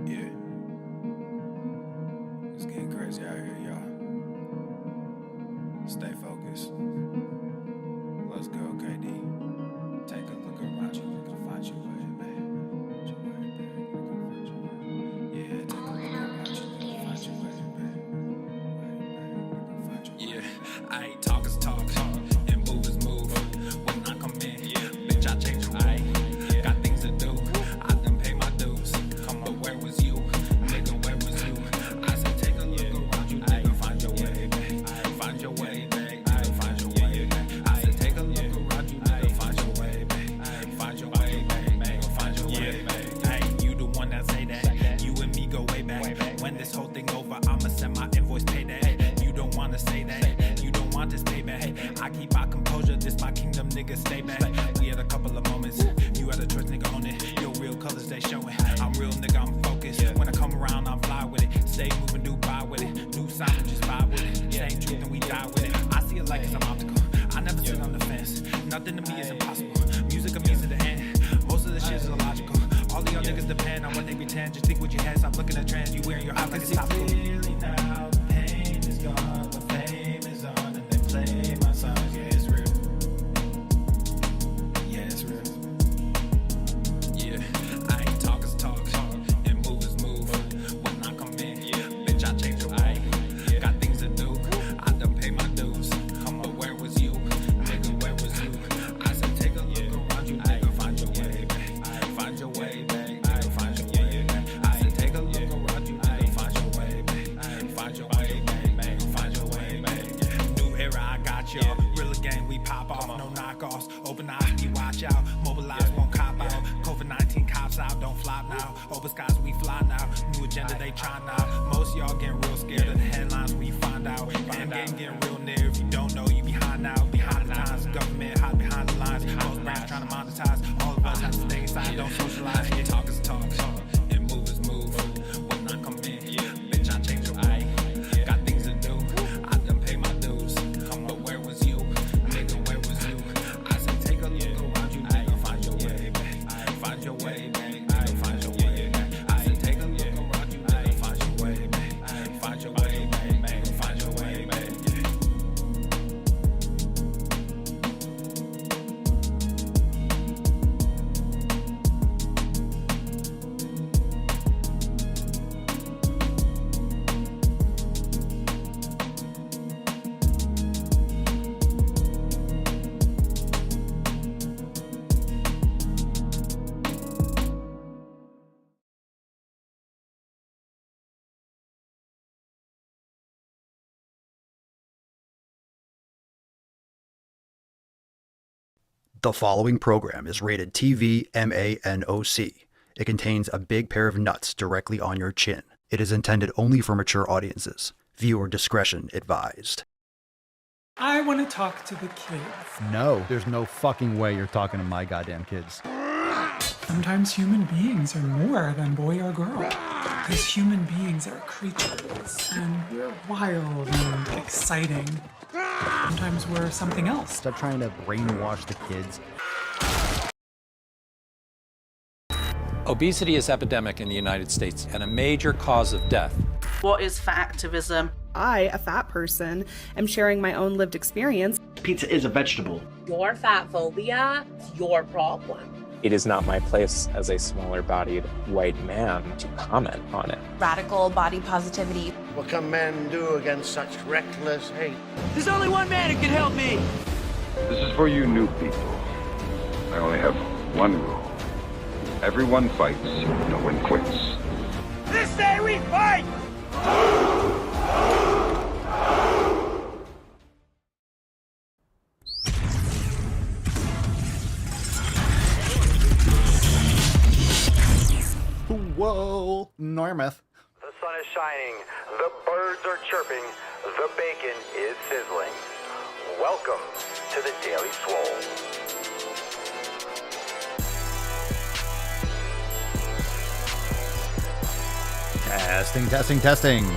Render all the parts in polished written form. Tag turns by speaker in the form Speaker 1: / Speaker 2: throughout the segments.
Speaker 1: Yeah. It's getting crazy out here, y'all. Stay focused. Let's go, KD. Take a look around you. Look to find your way, babe. Yeah, take a look around you. Look to find your way, babe. Yeah, I ain't talk is talk, and move is move. When I come in, bitch, I change the rule. Got things to do. I done pay my dues. But where was you? Nigga, where was you? I said take a look around you, nigga, find your way, babe. Find your way, babe. Find your way, babe. I said take a look around you, nigga, find your way, babe. Find your way, babe. Find your way, babe. Hey, you the one that say that. You and me go way back. When this whole thing over, I'ma send my invoice payday. You don't wanna say that. You don't want this payback. I keep my composure. This my kingdom, nigga. Stay back. We had a couple of moments. You had a choice, nigga, on it. Your real colors, they showing. I'm real, nigga, I'm focused. When I come around, I'm fly with it. Stay moving, do buy with it. New sound, just vibe with it. Same truth and we die with it. I see it like it's an optical. I never sit on the fence. Nothing to me is impossible. Music of me to the end. Most of the shit is illogical. All of y'all niggas depend on what they pretend. Just think what you had. Stop looking at trends. You wearing your heart like it's topical. Clearly now, the pain is gone. The fame is on. And they play my songs. Yeah, it's real. Yeah, it's real. Yeah, I ain't talk is talk, and move is move. When I come in, bitch, I change the rule. Got things to do, I done pay my dues. But where was you, nigga, where was you? I said take a look around you, nigga, find your way, babe. Find your way, babe. Find your way, babe. I said take a look around you, nigga, find your way, babe. Find your way, babe. Find your way, babe. New era, I got y'all. Real gang, we pop off, no knockoffs. Open eyes, we watch out. Mobilize, won't cop out. COVID-19 cops out, don't flop now. Open skies, we fly now. New agenda, they try now. Most y'all getting real scared of the headlines we find out. End game getting real near. If you don't know, you behind now. Behind the times, government hide behind the lines. Most brands trying to monetize. All of us have to stay inside, don't socialize. Yeah, talk is talk, and move is move. When I come in, bitch, I change the rule. Got things to do, I done pay my dues. But where was you, nigga, where was you? I said take a look around you, nigga, find your way, babe. Find your way, babe. Find your way, babe. I said take a look around you, nigga, find your way, babe. Find your way, babe. Find your way, babe.
Speaker 2: The following program is rated TV MANOC. It contains a big pair of nuts directly on your chin. It is intended only for mature audiences. Viewer discretion advised.
Speaker 3: I want to talk to the kids.
Speaker 4: No, there's no fucking way you're talking to my goddamn kids.
Speaker 3: Sometimes human beings are more than boy or girl. Because human beings are creatures, and we're wild and exciting. Sometimes we're something else.
Speaker 4: Stop trying to brainwash the kids.
Speaker 5: Obesity is epidemic in the United States and a major cause of death.
Speaker 6: What is fat activism?
Speaker 7: I, a fat person, am sharing my own lived experience.
Speaker 8: Pizza is a vegetable.
Speaker 9: Your fat phobia is your problem.
Speaker 10: It is not my place as a smaller-bodied white man to comment on it.
Speaker 11: Radical body positivity.
Speaker 12: What can men do against such reckless hate?
Speaker 13: There's only one man who can help me.
Speaker 14: This is for you new people. I only have one rule. Everyone fights, no one quits.
Speaker 13: This day we fight!
Speaker 4: Whoa, Normeth.
Speaker 15: The sun is shining, the birds are chirping, the bacon is sizzling. Welcome to the Daily Swole.
Speaker 4: Testing. Testing, testicles.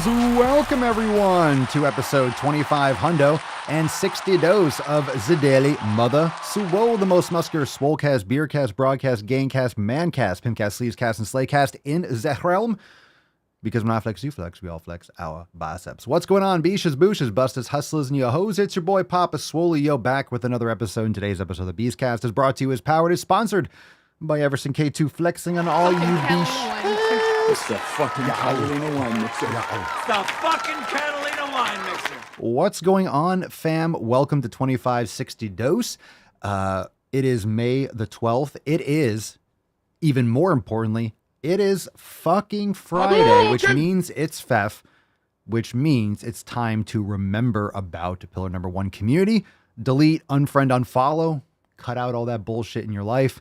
Speaker 4: Welcome, everyone, to episode 25 hundo 260 dose of the Daily Mother Swole, the most muscular swolecast, beercast, broadcast, gangcast, mancast, pimpcast, sleevescast, and slaycast in the realm. Because when I flex, you flex, we all flex our biceps. What's going on, beaches, booshes, busters, hustlers, and yo hoes? It's your boy Papa Swole, yo, back with another episode. And today's episode of the Beastcast is brought to you, is powered, is sponsored by Everson K2, flexing on all you beasts.
Speaker 13: It's the fucking Catalina wine mixer. It's the fucking Catalina wine mixer.
Speaker 4: What's going on, fam? Welcome to 2560 Dose. It is May the 12th. It is, even more importantly, it is fucking Friday, which means it's FEF, which means it's time to remember about Pillar Number One community. Delete, unfriend, unfollow, cut out all that bullshit in your life.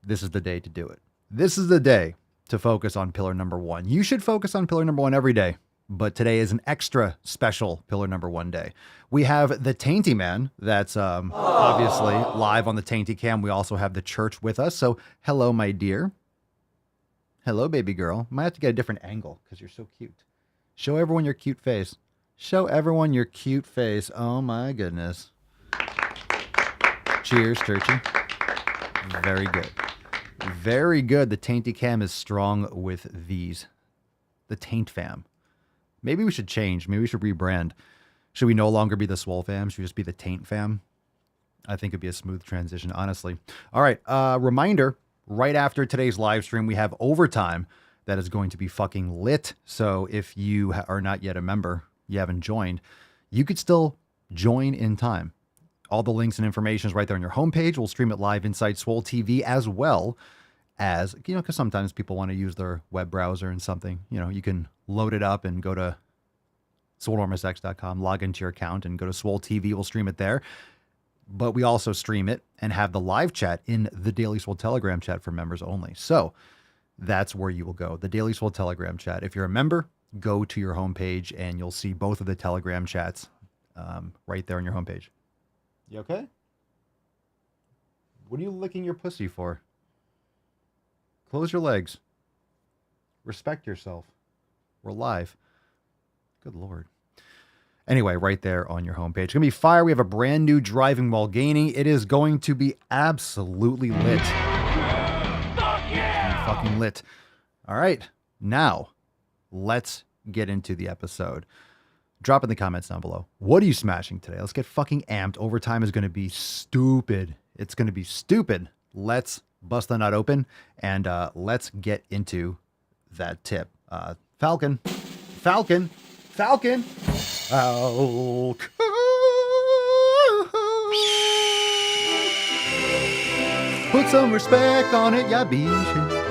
Speaker 4: This is the day to do it. This is the day to focus on Pillar Number One. You should focus on Pillar Number One every day, but today is an extra special Pillar Number One day. We have the Tainty Man that's obviously live on the Tainty Cam. We also have the church with us. So hello, my dear. Hello, baby girl. Might have to get a different angle because you're so cute. Show everyone your cute face. Show everyone your cute face. Oh my goodness. Cheers, churchy. Very good. Very good. The Tainty Cam is strong with these. The Taint Fam. Maybe we should change. Maybe we should rebrand. Should we no longer be the Swole Fam? Should we just be the Taint Fam? I think it'd be a smooth transition, honestly. All right. Reminder, right after today's live stream, we have overtime that is going to be fucking lit. So if you are not yet a member, you haven't joined, you could still join in time. All the links and information is right there on your homepage. We'll stream it live inside Swole TV as well as, because sometimes people want to use their web browser and something. You can load it up and go to swolenormousx.com, log into your account and go to Swole TV. We'll stream it there. But we also stream it and have the live chat in the Daily Swole Telegram chat for members only. So that's where you will go, the Daily Swole Telegram chat. If you're a member, go to your homepage and you'll see both of the Telegram chats right there on your homepage. You okay? What are you licking your pussy for? Close your legs. Respect yourself. We're live. Good Lord. Anyway, right there on your homepage. It's going to be fire. We have a brand new driving while gaining. It is going to be absolutely lit. Fuck yeah! Fucking lit. All right. Now, let's get into the episode. Drop in the comments down below. What are you smashing today? Let's get fucking amped. Overtime is going to be stupid. It's going to be stupid. Let's bust the nut open and let's get into that tip. Falcon. Falcon. Put some respect on it, ya bitch.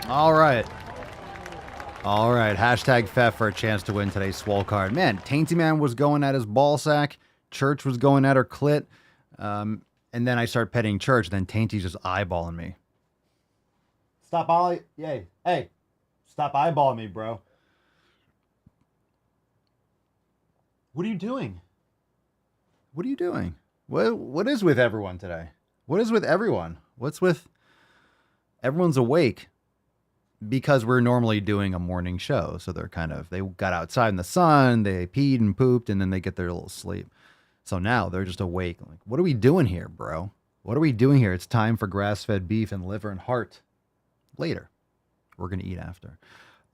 Speaker 4: All right. Hashtag FEF for a chance to win today's Swole card. Man, Tainty Man was going at his ball sack. Church was going at her clit. And then I start petting Church. Then Tainty's just eyeballing me. Stop eyeballing me, bro. What are you doing? What are you doing? What is with everyone today? What is with everyone? What's with everyone's awake? Because we're normally doing a morning show. So they got outside in the sun, they peed and pooped, and then they get their little sleep. So now they're just awake. Like, what are we doing here, bro? What are we doing here? It's time for grass-fed beef and liver and heart. Later. We're going to eat after.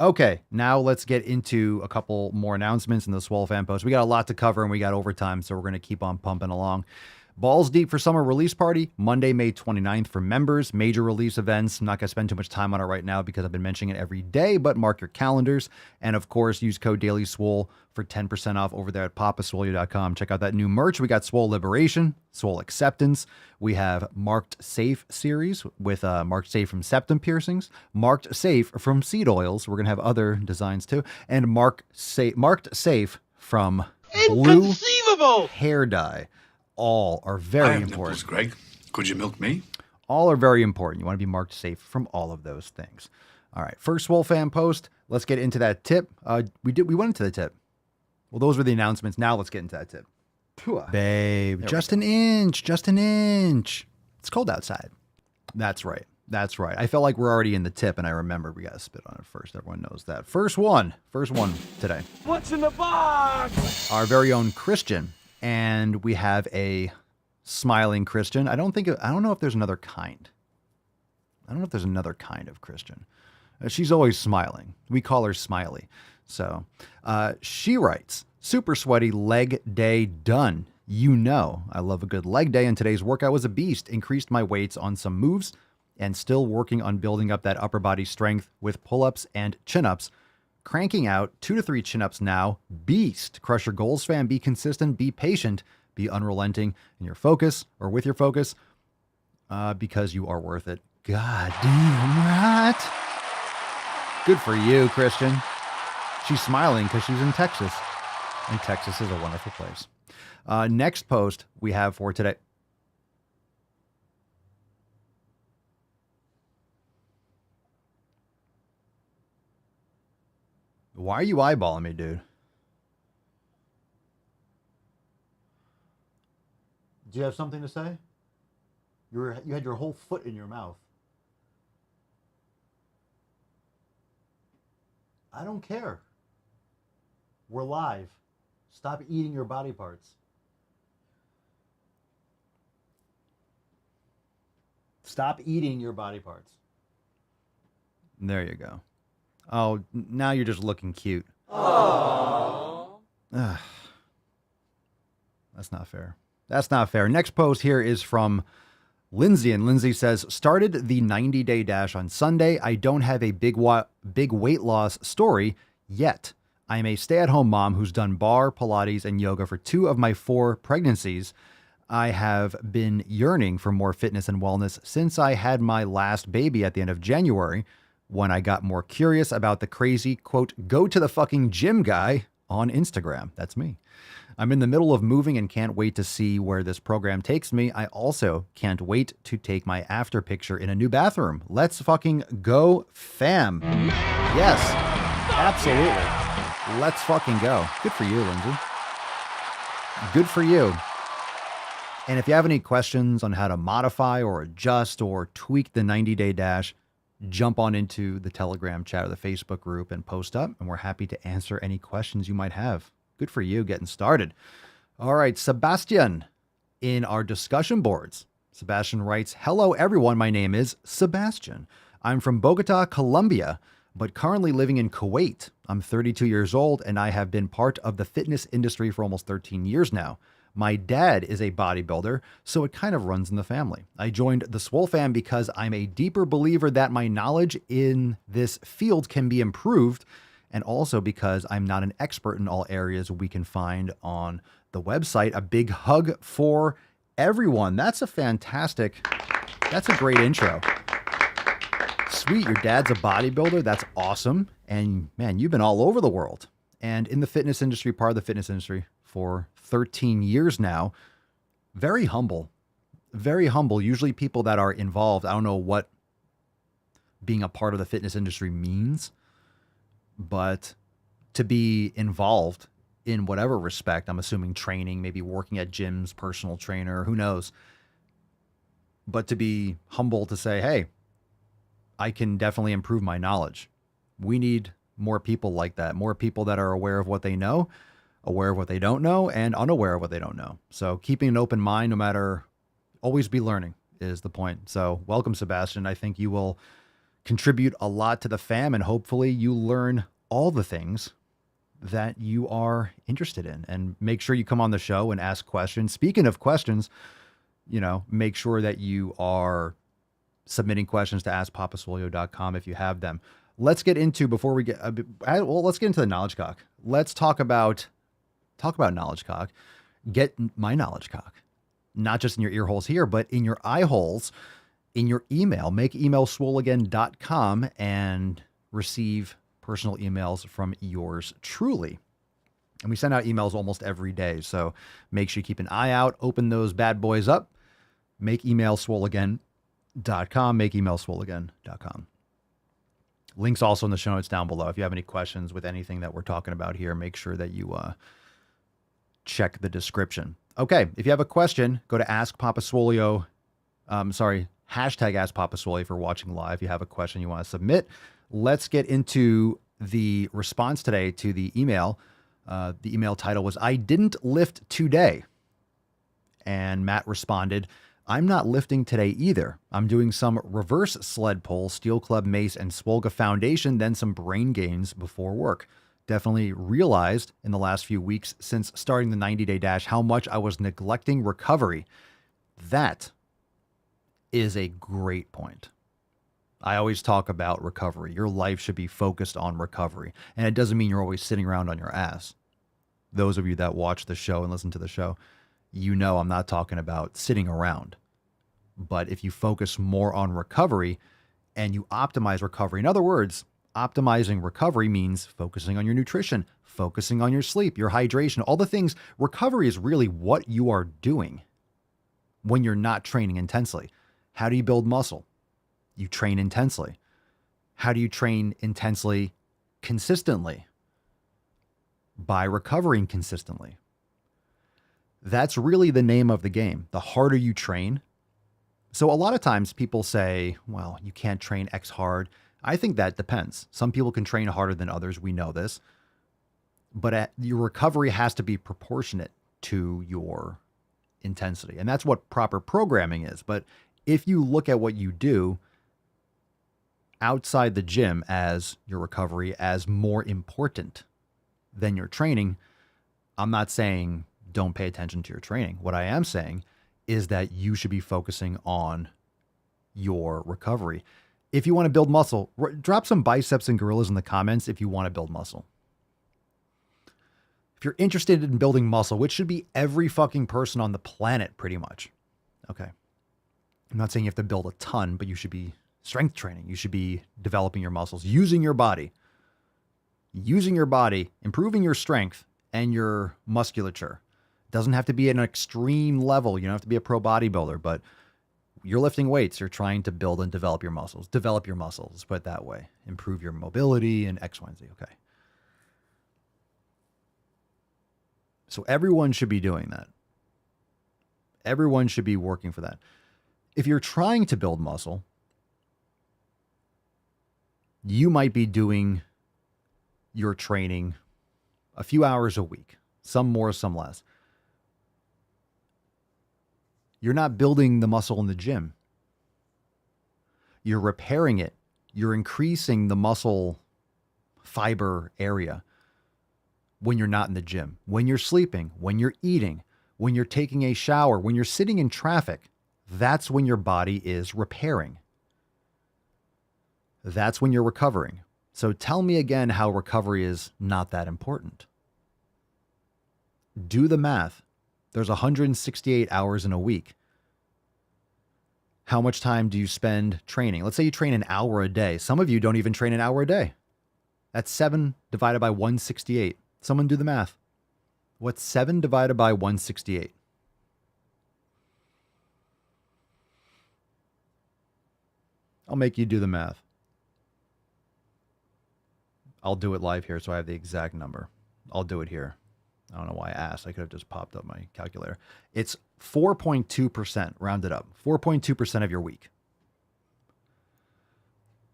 Speaker 4: Okay, now let's get into a couple more announcements in the Swole fan post. We got a lot to cover and we got overtime, so we're going to keep on pumping along. Balls Deep for Summer Release Party, Monday, May 29th for members. Major release events. I'm not going to spend too much time on it right now because I've been mentioning it every day, but mark your calendars. And of course, use code Daily Swole for 10% off over there at papaswole.com. Check out that new merch. We got Swole Liberation, Swole Acceptance. We have Marked Safe series with Marked Safe from septum piercings, Marked Safe from seed oils. We're going to have other designs too. And Marked Safe from blue hair dye. All are very important.
Speaker 8: Nipples, Greg. Could you milk me?
Speaker 4: All are very important. You want to be marked safe from all of those things. All right, first Swole fan post. Let's get into that tip. We went into the tip. Well, those were the announcements. Now let's get into that tip. Babe, just an inch. It's cold outside. That's right. I felt like we're already in the tip, and I remembered we got to spit on it first. Everyone knows that. First one today.
Speaker 13: What's in the box?
Speaker 4: Our very own Christian. And we have a smiling Christian. I don't know if there's another kind. I don't know if there's another kind of Christian. She's always smiling. We call her Smiley. So she writes, super sweaty leg day done. You know, I love a good leg day, and today's workout was a beast. Increased my weights on some moves and still working on building up that upper body strength with pull-ups and chin-ups. Cranking out 2 to 3 chin-ups now. Beast. Crush your goals, fam. Be consistent. Be patient. Be unrelenting in your focus or with your focus because you are worth it. God damn right. Good for you, Christian. She's smiling because she's in Texas. And Texas is a wonderful place. Next post we have for today. Why are you eyeballing me, dude? Do you have something to say? You had your whole foot in your mouth. I don't care. We're live. Stop eating your body parts. Stop eating your body parts. There you go. Oh, now you're just looking cute. Aww. That's not fair. That's not fair. Next post here is from Lindsay, and Lindsay says, started the 90-day dash on Sunday. I don't have a big weight loss story yet. I am a stay-at-home mom who's done bar, Pilates, and yoga for 2 of my 4 pregnancies. I have been yearning for more fitness and wellness since I had my last baby at the end of January, when I got more curious about the crazy, quote, go to the fucking gym guy on Instagram. That's me. I'm in the middle of moving and can't wait to see where this program takes me. I also can't wait to take my after picture in a new bathroom. Let's fucking go, fam. Yes, absolutely. Let's fucking go. Good for you, Lindsay. Good for you. And if you have any questions on how to modify or adjust or tweak the 90-day dash, jump on into the Telegram chat or the Facebook group and post up, and we're happy to answer any questions you might have. Good for you getting started. All right, Sebastian in our discussion boards. Sebastian writes, hello, everyone. My name is Sebastian. I'm from Bogota, Colombia, but currently living in Kuwait. I'm 32 years old, and I have been part of the fitness industry for almost 13 years now. My dad is a bodybuilder, so it kind of runs in the family. I joined the Swole fam because I'm a deeper believer that my knowledge in this field can be improved, and also because I'm not an expert in all areas we can find on the website. A big hug for everyone. That's a great intro. Sweet, your dad's a bodybuilder. That's awesome. And man, you've been all over the world and in the fitness industry, part of the fitness industry for 13 years now. Very humble, very humble. Usually people that are involved, I don't know what being a part of the fitness industry means, but to be involved in whatever respect, I'm assuming training, maybe working at gyms, personal trainer, who knows, but to be humble to say, hey, I can definitely improve my knowledge. We need more people like that, more people that are aware of what they know, aware of what they don't know, and unaware of what they don't know. So keeping an open mind, no matter, always be learning is the point. So welcome, Sebastian. I think you will contribute a lot to the fam, and hopefully you learn all the things that you are interested in. And make sure you come on the show and ask questions. Speaking of questions, make sure that you are submitting questions to askpapaswolio.com if you have them. Let's get into, let's get into the knowledge cock. Let's talk about knowledge cock. Get my knowledge cock, not just in your ear holes here, but in your eye holes, in your email. Make email swoleagain.com and receive personal emails from yours truly. And we send out emails almost every day, so make sure you keep an eye out. Open those bad boys up. Make email swoleagain.com. Make email swoleagain.com. Links also in the show notes down below. If you have any questions with anything that we're talking about here, make sure that you check the description. Okay, if you have a question, go to Ask Papa Swolio. Hashtag Ask Papa Swolio if you're watching live. If you have a question you want to submit, let's get into the response today to the email. The email title was, I didn't lift today. And Matt responded, I'm not lifting today either. I'm doing some reverse sled pull, steel club, mace, and Swolga foundation, then some brain gains before work. Definitely realized in the last few weeks since starting the 90-day dash how much I was neglecting recovery. That is a great point. I always talk about recovery. Your life should be focused on recovery. And it doesn't mean you're always sitting around on your ass. Those of you that watch the show and listen to the show, I'm not talking about sitting around. But if you focus more on recovery and you optimize recovery, in other words, optimizing recovery means focusing on your nutrition, focusing on your sleep, your hydration, all the things. Recovery is really what you are doing when you're not training intensely. How do you build muscle? You train intensely. How do you train intensely consistently? By recovering consistently. That's really the name of the game. The harder you train. So a lot of times people say, well, you can't train X hard. I think that depends. Some people can train harder than others. We know this. But your recovery has to be proportionate to your intensity. And that's what proper programming is. But if you look at what you do outside the gym as your recovery as more important than your training, I'm not saying don't pay attention to your training. What I am saying is that you should be focusing on your recovery. If you want to build muscle, drop some biceps and gorillas in the comments if you want to build muscle. If you're interested in building muscle, which should be every fucking person on the planet pretty much. Okay. I'm not saying you have to build a ton, but you should be strength training. You should be developing your muscles, using your body, improving your strength and your musculature. Doesn't have to be at an extreme level. You don't have to be a pro bodybuilder, but you're lifting weights. You're trying to build and develop your muscles. Develop your muscles, let's put it that way. Improve your mobility and X, Y, and Z. Okay. So everyone should be doing that. Everyone should be working for that. If you're trying to build muscle, you might be doing your training a few hours a week, some more, some less. You're not building the muscle in the gym. You're repairing it. You're increasing the muscle fiber area when you're not in the gym, when you're sleeping, when you're eating, when you're taking a shower, when you're sitting in traffic. That's when your body is repairing. That's when you're recovering. So tell me again how recovery is not that important. Do the math. There's 168 hours in a week. How much time do you spend training? Let's say you train an hour a day. Some of you don't even train an hour a day. That's 7 divided by 168. Someone do the math. What's 7 divided by 168? I'll make you do the math. I'll do it live here so I have the exact number. I'll do it here. I don't know why I asked. I could have just popped up my calculator. It's 4.2%, rounded up. 4.2% of your week.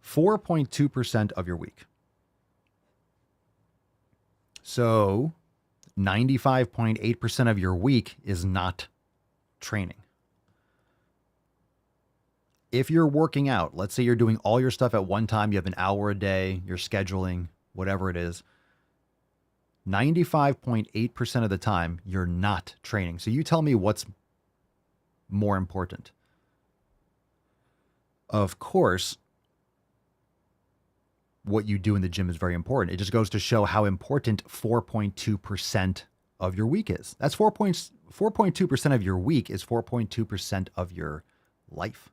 Speaker 4: 4.2% of your week. So 95.8% of your week is not training. If you're working out, let's say you're doing all your stuff at one time, you have an hour a day, you're scheduling, whatever it is, 95.8% of the time, you're not training. So you tell me what's more important. Of course, what you do in the gym is very important. It just goes to show how important 4.2% of your week is. That's 4.2% of your week is 4.2% of your life.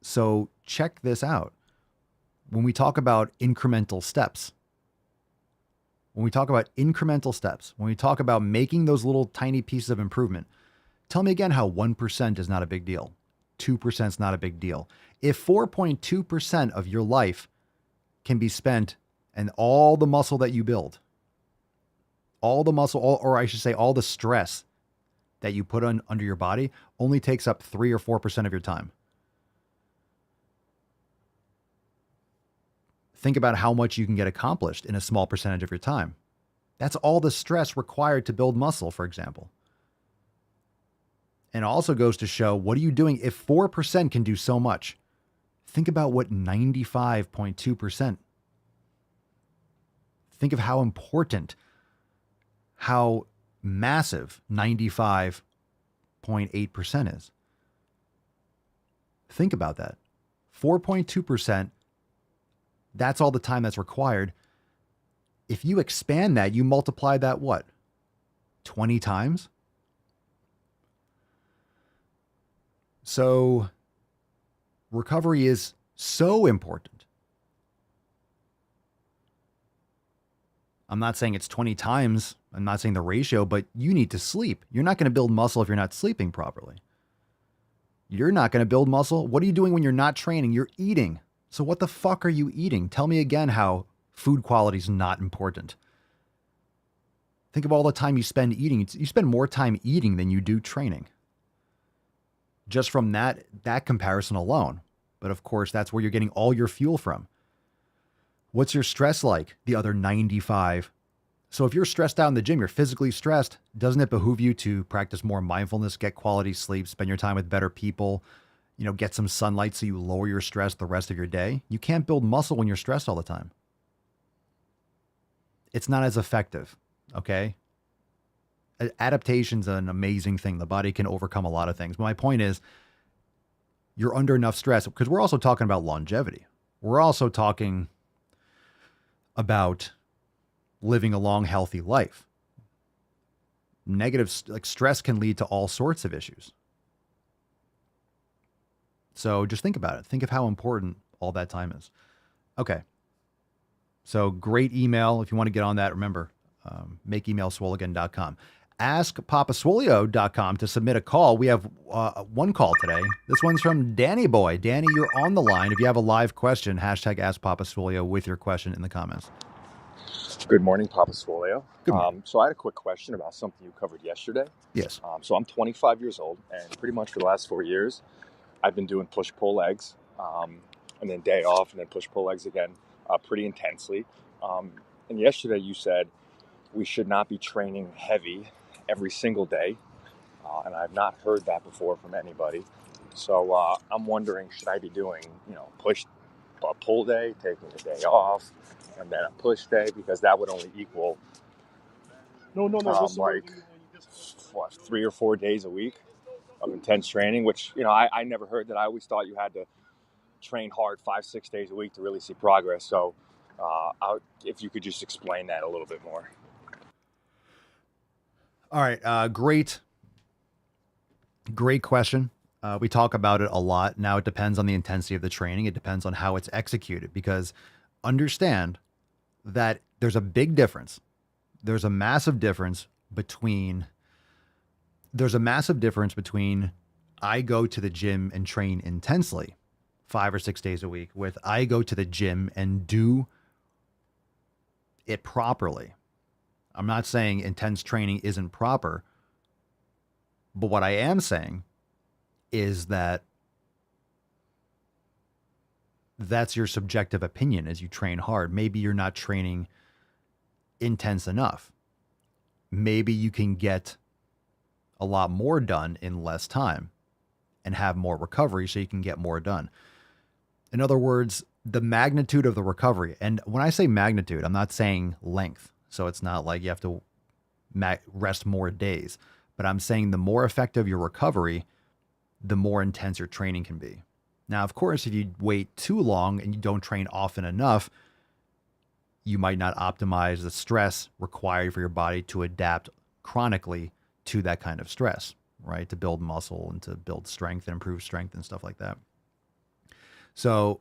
Speaker 4: So check this out. When we talk about incremental steps, when we talk about making those little tiny pieces of improvement, tell me again how 1% is not a big deal. 2% is not a big deal. If 4.2% of your life can be spent and all the muscle that you build, all the stress that you put on under your body only takes up 3 or 4% of your time. Think about how much you can get accomplished in a small percentage of your time. That's all the stress required to build muscle, for example. And it also goes to show, what are you doing? If 4% can do so much, think about what 95.2%. Think of how important, how massive 95.8% is. Think about that. 4.2%, that's all the time that's required. If you expand that, you multiply that what? 20 times? So recovery is so important. I'm not saying it's 20 times. I'm not saying the ratio, but you need to sleep. You're not going to build muscle if you're not sleeping properly. You're not going to build muscle. What are you doing when you're not training? You're eating. So what the fuck are you eating? Tell me again how food quality is not important. Think of all the time you spend eating. You spend more time eating than you do training. Just from that comparison alone. But of course, that's where you're getting all your fuel from. What's your stress like? The other 95. So if you're stressed out in the gym, you're physically stressed, doesn't it behoove you to practice more mindfulness, get quality sleep, spend your time with better people, get some sunlight so you lower your stress the rest of your day? You can't build muscle when you're stressed all the time. It's not as effective, okay? Adaptation's an amazing thing. The body can overcome a lot of things. But my point is, you're under enough stress, because we're also talking about longevity. We're also talking about living a long, healthy life. Negative, stress can lead to all sorts of issues. So just think about it. Think of how important all that time is. Okay. So great email. If you want to get on that, remember, makeemailswoleagain.com. AskPapaswolio.com to submit a call. We have one call today. This one's from Danny Boy. Danny, you're on the line. If you have a live question, hashtag AskPapaswolio with your question in the comments.
Speaker 16: Good morning, Papa Swolio.
Speaker 4: Good morning.
Speaker 16: So I had a quick question about something you covered yesterday.
Speaker 4: Yes.
Speaker 16: So I'm 25 years old, and pretty much for the last 4 years, I've been doing push-pull legs, and then day off, and then push-pull legs again, pretty intensely. And yesterday you said we should not be training heavy every single day, and I've not heard that before from anybody. So I'm wondering, should I be doing, a pull day, taking a day off, and then a push day, because that would only equal like 3 or 4 days a week of intense training, which I never heard that. I always thought you had to train hard 5-6 days a week to really see progress. So if you could just explain that a little bit more.
Speaker 4: All right, great question. We talk about it a lot. Now it depends on the intensity of the training. It depends on how it's executed, because understand that there's a big difference. There's a massive difference between I go to the gym and train intensely 5 or 6 days a week with I go to the gym and do it properly. I'm not saying intense training isn't proper, but what I am saying is that that's your subjective opinion as you train hard. Maybe you're not training intense enough. Maybe you can get a lot more done in less time. and have more recovery so you can get more done. In other words, the magnitude of the recovery. And when I say magnitude, I'm not saying length. So it's not like you have to rest more days, but I'm saying the more effective your recovery, the more intense your training can be. Now, of course, if you wait too long and you don't train often enough, you might not optimize the stress required for your body to adapt chronically to that kind of stress, right? To build muscle and to build strength and improve strength and stuff like that. So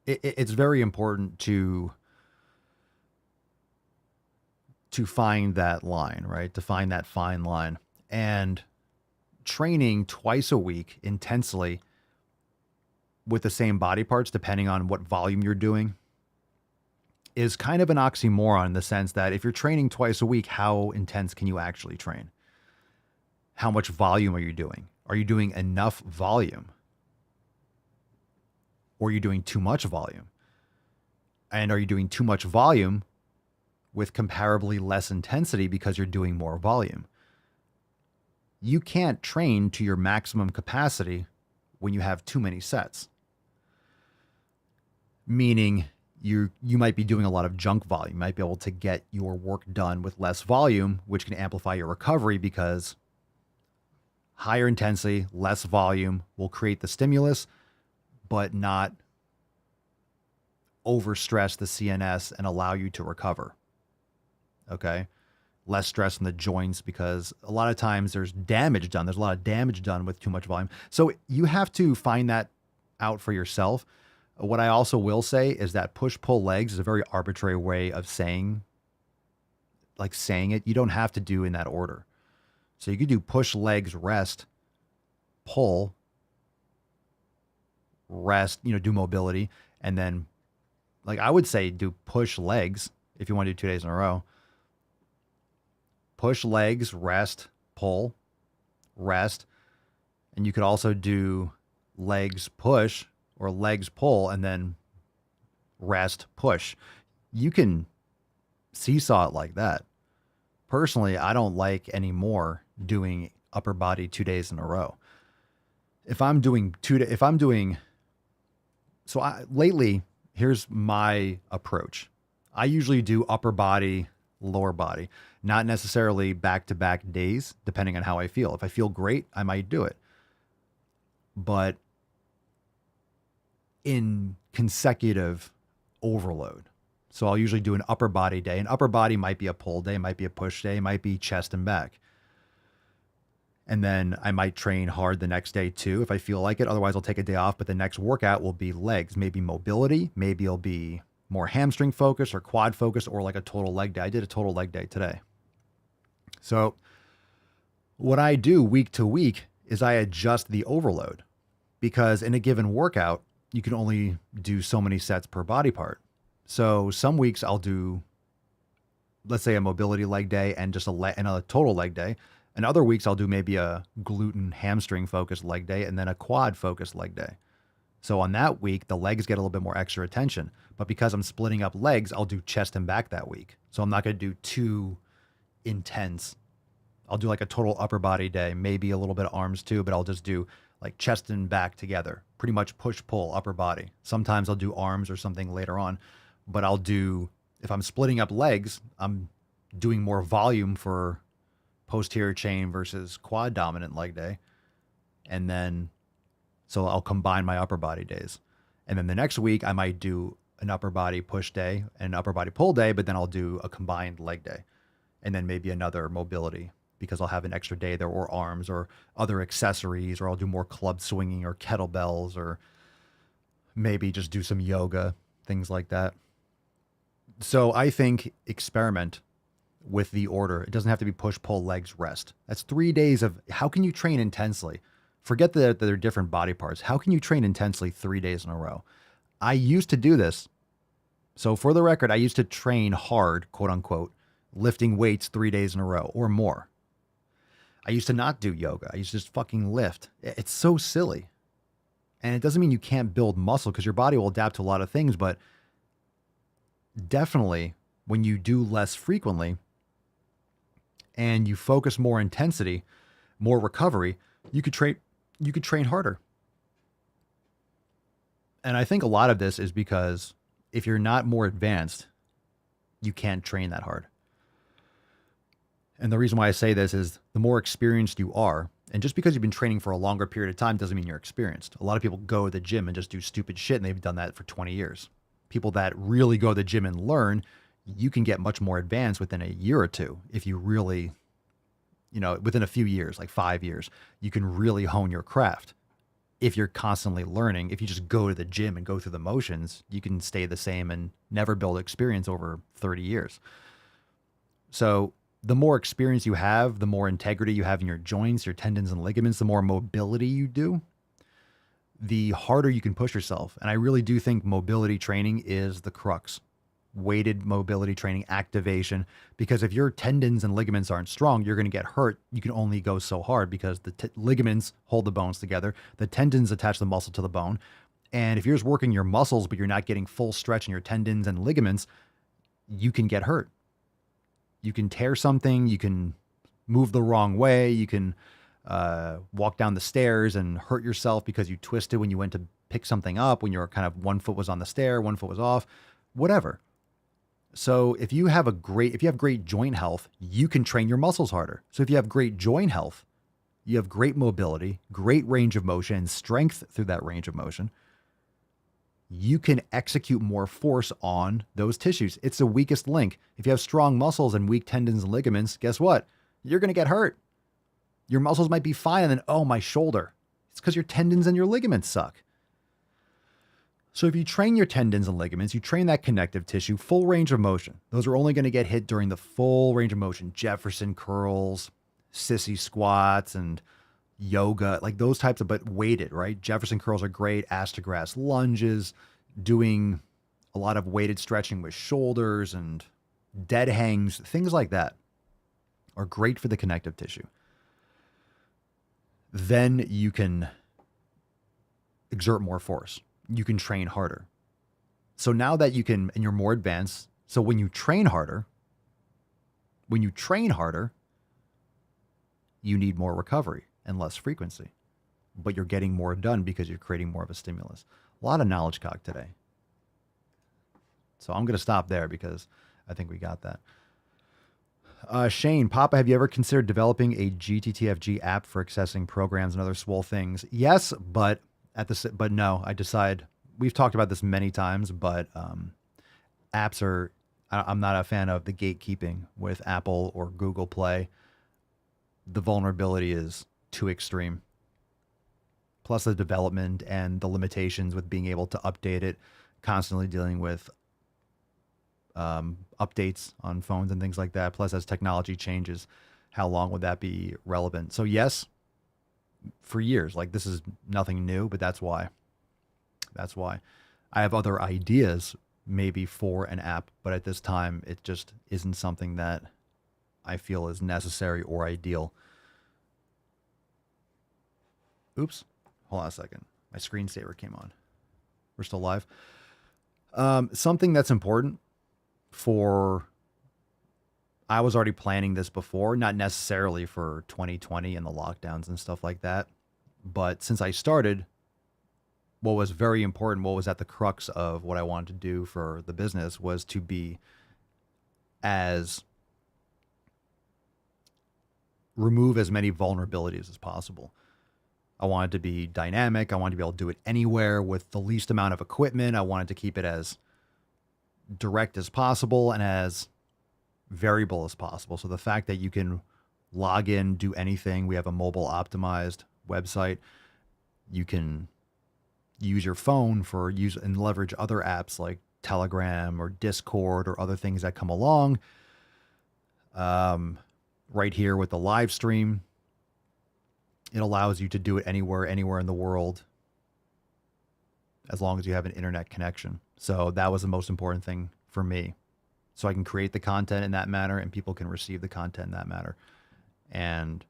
Speaker 4: it's very important to find that line, right? To find that fine line. And training twice a week intensely with the same body parts, depending on what volume you're doing, is kind of an oxymoron in the sense that if you're training twice a week, how intense can you actually train? How much volume are you doing? Are you doing enough volume? Or are you doing too much volume? And are you doing too much volume with comparably less intensity because you're doing more volume? You can't train to your maximum capacity when you have too many sets. Meaning you might be doing a lot of junk volume. You might be able to get your work done with less volume, which can amplify your recovery because higher intensity, less volume will create the stimulus, but not overstress the CNS and allow you to recover. Okay? Less stress in the joints because a lot of times there's damage done. There's a lot of damage done with too much volume. So you have to find that out for yourself. What I also will say is that push-pull legs is a very arbitrary way of saying it. You don't have to do in that order. So you could do push legs, rest, pull, rest, do mobility. And then I would say do push legs if you want to do 2 days in a row. Push legs, rest, pull, rest. And you could also do legs push or legs pull and then rest, push. You can seesaw it like that. Personally, I don't like anymore doing upper body 2 days in a row. Lately, here's my approach. I usually do upper body, lower body, not necessarily back-to-back days, depending on how I feel. If I feel great, I might do it. But in consecutive overload. So I'll usually do an upper body day. An upper body might be a pull day, might be a push day, might be chest and back. And then I might train hard the next day too, if I feel like it. Otherwise, I'll take a day off, but the next workout will be legs, maybe mobility, maybe it'll be more hamstring focus or quad focus or like a total leg day. I did a total leg day today. So what I do week to week is I adjust the overload because in a given workout, you can only do so many sets per body part. So some weeks I'll do, let's say, a mobility leg day and just a total leg day. And other weeks I'll do maybe a glute and hamstring focused leg day and then a quad focused leg day. So on that week, the legs get a little bit more extra attention. But because I'm splitting up legs, I'll do chest and back that week. So I'm not going to do too intense. I'll do like a total upper body day, maybe a little bit of arms too, but I'll just do like chest and back together, pretty much push, pull, upper body. Sometimes I'll do arms or something later on, but if I'm splitting up legs, I'm doing more volume for posterior chain versus quad dominant leg day. And then, so I'll combine my upper body days. And then the next week I might do an upper body push day and an upper body pull day, but then I'll do a combined leg day and then maybe another mobility, because I'll have an extra day there, or arms or other accessories, or I'll do more club swinging or kettlebells, or maybe just do some yoga, things like that. So I think experiment with the order. It doesn't have to be push, pull, legs, rest. That's 3 days of, how can you train intensely? Forget that they're different body parts. How can you train intensely 3 days in a row? I used to do this. So for the record, I used to train hard, quote unquote, lifting weights 3 days in a row or more. I used to not do yoga. I used to just fucking lift. It's so silly. And it doesn't mean you can't build muscle, because your body will adapt to a lot of things, but definitely when you do less frequently and you focus more intensity, more recovery, you could train you could train harder. And I think a lot of this is because if you're not more advanced, you can't train that hard. And the reason why I say this is the more experienced you are, and just because you've been training for a longer period of time doesn't mean you're experienced. A lot of people go to the gym and just do stupid shit, and they've done that for 20 years. People that really go to the gym and learn, you can get much more advanced within a year or two if you really, within a few years, like 5 years, you can really hone your craft. If you're constantly learning, if you just go to the gym and go through the motions, you can stay the same and never build experience over 30 years. So the more experience you have, the more integrity you have in your joints, your tendons and ligaments, the more mobility you do, the harder you can push yourself. And I really do think mobility training is the crux. Weighted mobility training, activation, because if your tendons and ligaments aren't strong, you're going to get hurt. You can only go so hard because the ligaments hold the bones together. The tendons attach the muscle to the bone. And if you're just working your muscles, but you're not getting full stretch in your tendons and ligaments, you can get hurt. You can tear something. You can move the wrong way. You can walk down the stairs and hurt yourself because you twisted when you went to pick something up, when you're kind of one foot was on the stair, one foot was off, whatever. So if you have great joint health, you can train your muscles harder. So if you have great joint health, you have great mobility, great range of motion, and strength through that range of motion, you can execute more force on those tissues. It's the weakest link. If you have strong muscles and weak tendons and ligaments, guess what? You're going to get hurt. Your muscles might be fine, and then, oh, my shoulder. It's because your tendons and your ligaments suck. So if you train your tendons and ligaments, you train that connective tissue, full range of motion. Those are only going to get hit during the full range of motion. Jefferson curls, sissy squats, and yoga, like those types of, but weighted, right? Jefferson curls are great. Ass to grass lunges, doing a lot of weighted stretching with shoulders and dead hangs, things like that are great for the connective tissue. Then you can exert more force. You can train harder. So now that you can, and you're more advanced. So when you train harder, you need more recovery and less frequency, but you're getting more done because you're creating more of a stimulus. A lot of knowledge cock today. So I'm going to stop there because I think we got that. Shane, Papa, have you ever considered developing a GTTFG app for accessing programs and other swole things? Yes, but no, we've talked about this many times, but apps are, I'm not a fan of the gatekeeping with Apple or Google Play. The vulnerability is too extreme. Plus the development and the limitations with being able to update it, constantly dealing with updates on phones and things like that. Plus, as technology changes, how long would that be relevant? So yes, for years, like this is nothing new, but that's why. I have other ideas maybe for an app, but at this time, it just isn't something that I feel is necessary or ideal. Oops. Hold on a second. My screensaver came on. We're still live. Something that's important I was already planning this before, not necessarily for 2020 and the lockdowns and stuff like that. But since I started, what was very important, what was at the crux of what I wanted to do for the business was to remove as many vulnerabilities as possible. I wanted to be dynamic. I wanted to be able to do it anywhere with the least amount of equipment. I wanted to keep it as direct as possible and as variable as possible. So the fact that you can log in, do anything, we have a mobile optimized website. You can use your phone and leverage other apps like Telegram or Discord or other things that come along. Right here with the live stream, it allows you to do it anywhere in the world, as long as you have an internet connection. So that was the most important thing for me. So I can create the content in that manner and people can receive the content in that manner. And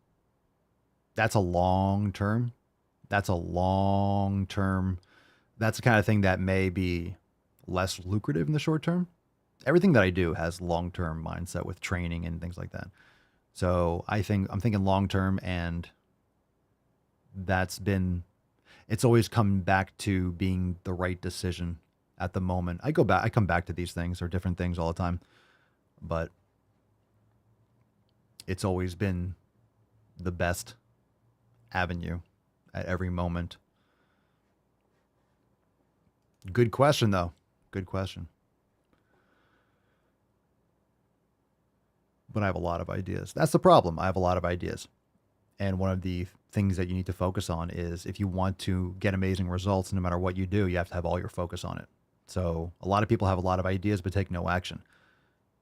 Speaker 4: that's a long term. That's the kind of thing that may be less lucrative in the short term. Everything that I do has long-term mindset with training and things like that. So I'm thinking long-term, and it's always come back to being the right decision at the moment. I come back to these things or different things all the time, but it's always been the best avenue at every moment. Good question, though. Good question. But I have a lot of ideas. That's the problem. I have a lot of ideas. And one of the things that you need to focus on is if you want to get amazing results, no matter what you do, you have to have all your focus on it. So a lot of people have a lot of ideas, but take no action.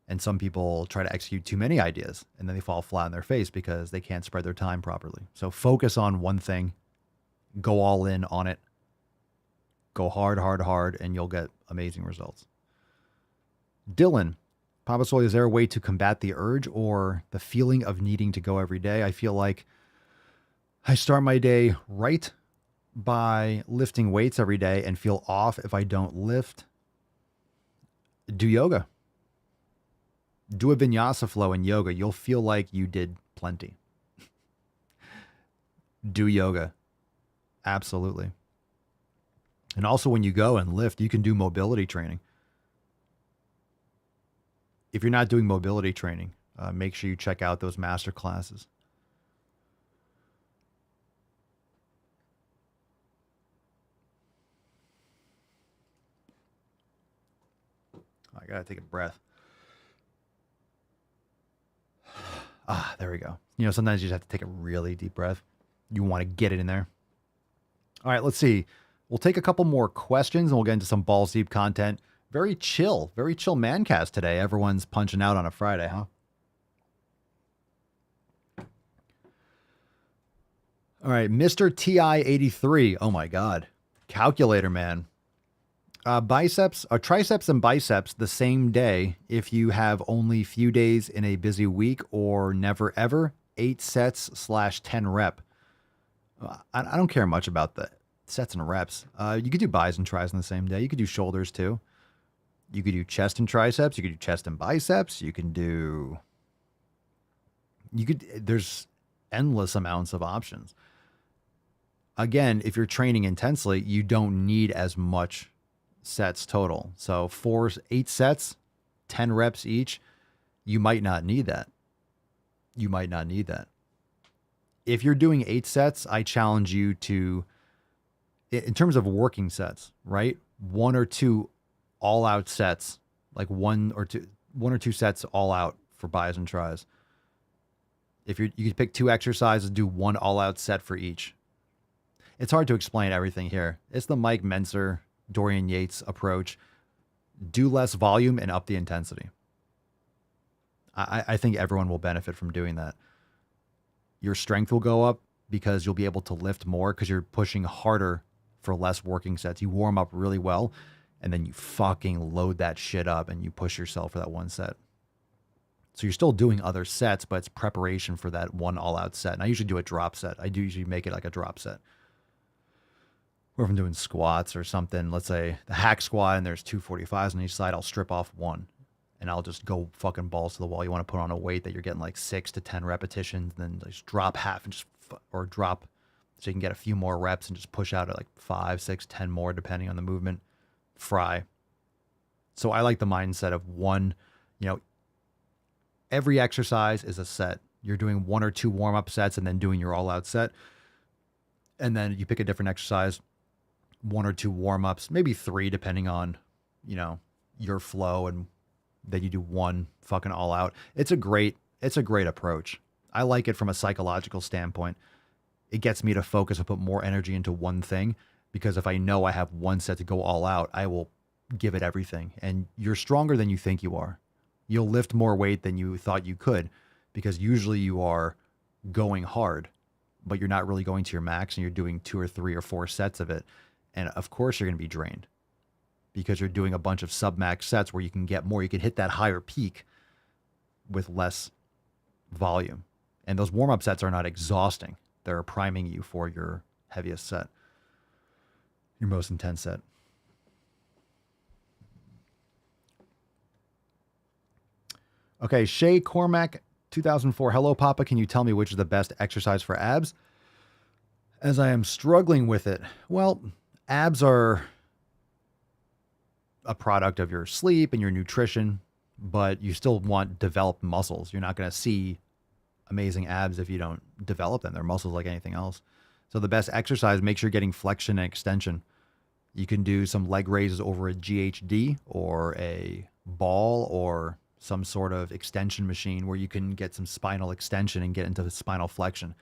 Speaker 4: And some people try to execute too many ideas and then they fall flat on their face because they can't spread their time properly. So focus on one thing, go all in on it, go hard, hard, hard, and you'll get amazing results. Dylan, Papa Swole, is there a way to combat the urge or the feeling of needing to go every day? I feel like I start my day right by lifting weights every day and feel off if I don't lift. Do yoga. Do a vinyasa flow in yoga. You'll feel like you did plenty. Do yoga. Absolutely. And also when you go and lift, you can do mobility training. If you're not doing mobility training, make sure you check out those master classes. I gotta take a breath. There we go. You know, sometimes you just have to take a really deep breath. You want to get it in there. All right, let's see. We'll take a couple more questions and we'll get into some balls deep content. Very chill mancast today. Everyone's punching out on a Friday, huh? All right, Mr. TI83. Oh my God. Calculator man. Triceps and biceps the same day if you have only few days in a busy week or never ever. 8 sets / 10 rep. I don't care much about the sets and reps. You could do bis and tris on the same day. You could do shoulders too. You could do chest and triceps. You could do chest and biceps. There's endless amounts of options. Again, if you're training intensely, you don't need as much sets total. So 8 sets, 10 reps each, you might not need that. If you're doing 8 sets, I challenge you to, in terms of working sets, right? 1 or 2 all out sets, like 1 or 2 sets all out for bis and tris. If you could pick 2 exercises, do 1 all out set for each. It's hard to explain everything here. It's the Mike Mentzer, Dorian Yates approach. Do less volume and up the intensity. I think everyone will benefit from doing that. Your strength will go up because you'll be able to lift more because you're pushing harder for less working sets. You warm up really well and then you fucking load that shit up and you push yourself for that 1 set. So you're still doing other sets, but it's preparation for that 1 all-out set. And I usually do a drop set. I do usually make it like a drop set. Or if I'm doing squats or something, let's say the hack squat and there's 245s on each side, I'll strip off 1 and I'll just go fucking balls to the wall. You want to put on a weight that you're getting like 6 to 10 repetitions, and then just drop half and or drop so you can get a few more reps and just push out at like 5, 6, 10 more depending on the movement. Fry. So I like the mindset of 1, every exercise is a set. You're doing 1 or 2 warm-up sets and then doing your all-out set. And then you pick a different exercise, 1 or 2 warm-ups, maybe 3 depending on, your flow, and then you do 1 fucking all out. It's a great approach. I like it from a psychological standpoint. It gets me to focus and put more energy into one thing, because if I know I have 1 set to go all out, I will give it everything. And you're stronger than you think you are. You'll lift more weight than you thought you could, because usually you are going hard, but you're not really going to your max and you're doing 2 or 3 or 4 sets of it. And of course you're going to be drained because you're doing a bunch of sub-max sets where you can get more. You can hit that higher peak with less volume. And those warm-up sets are not exhausting. They're priming you for your heaviest set, your most intense set. Okay, Shay Cormac, 2004. Hello, Papa. Can you tell me which is the best exercise for abs? as I am struggling with it. Well, abs are a product of your sleep and your nutrition, but you still want developed muscles. You're not going to see amazing abs if you don't develop them. They're muscles like anything else. So the best exercise, make sure you're getting flexion and extension. You can do some leg raises over a GHD or a ball or some sort of extension machine where you can get some spinal extension and get into spinal flexion.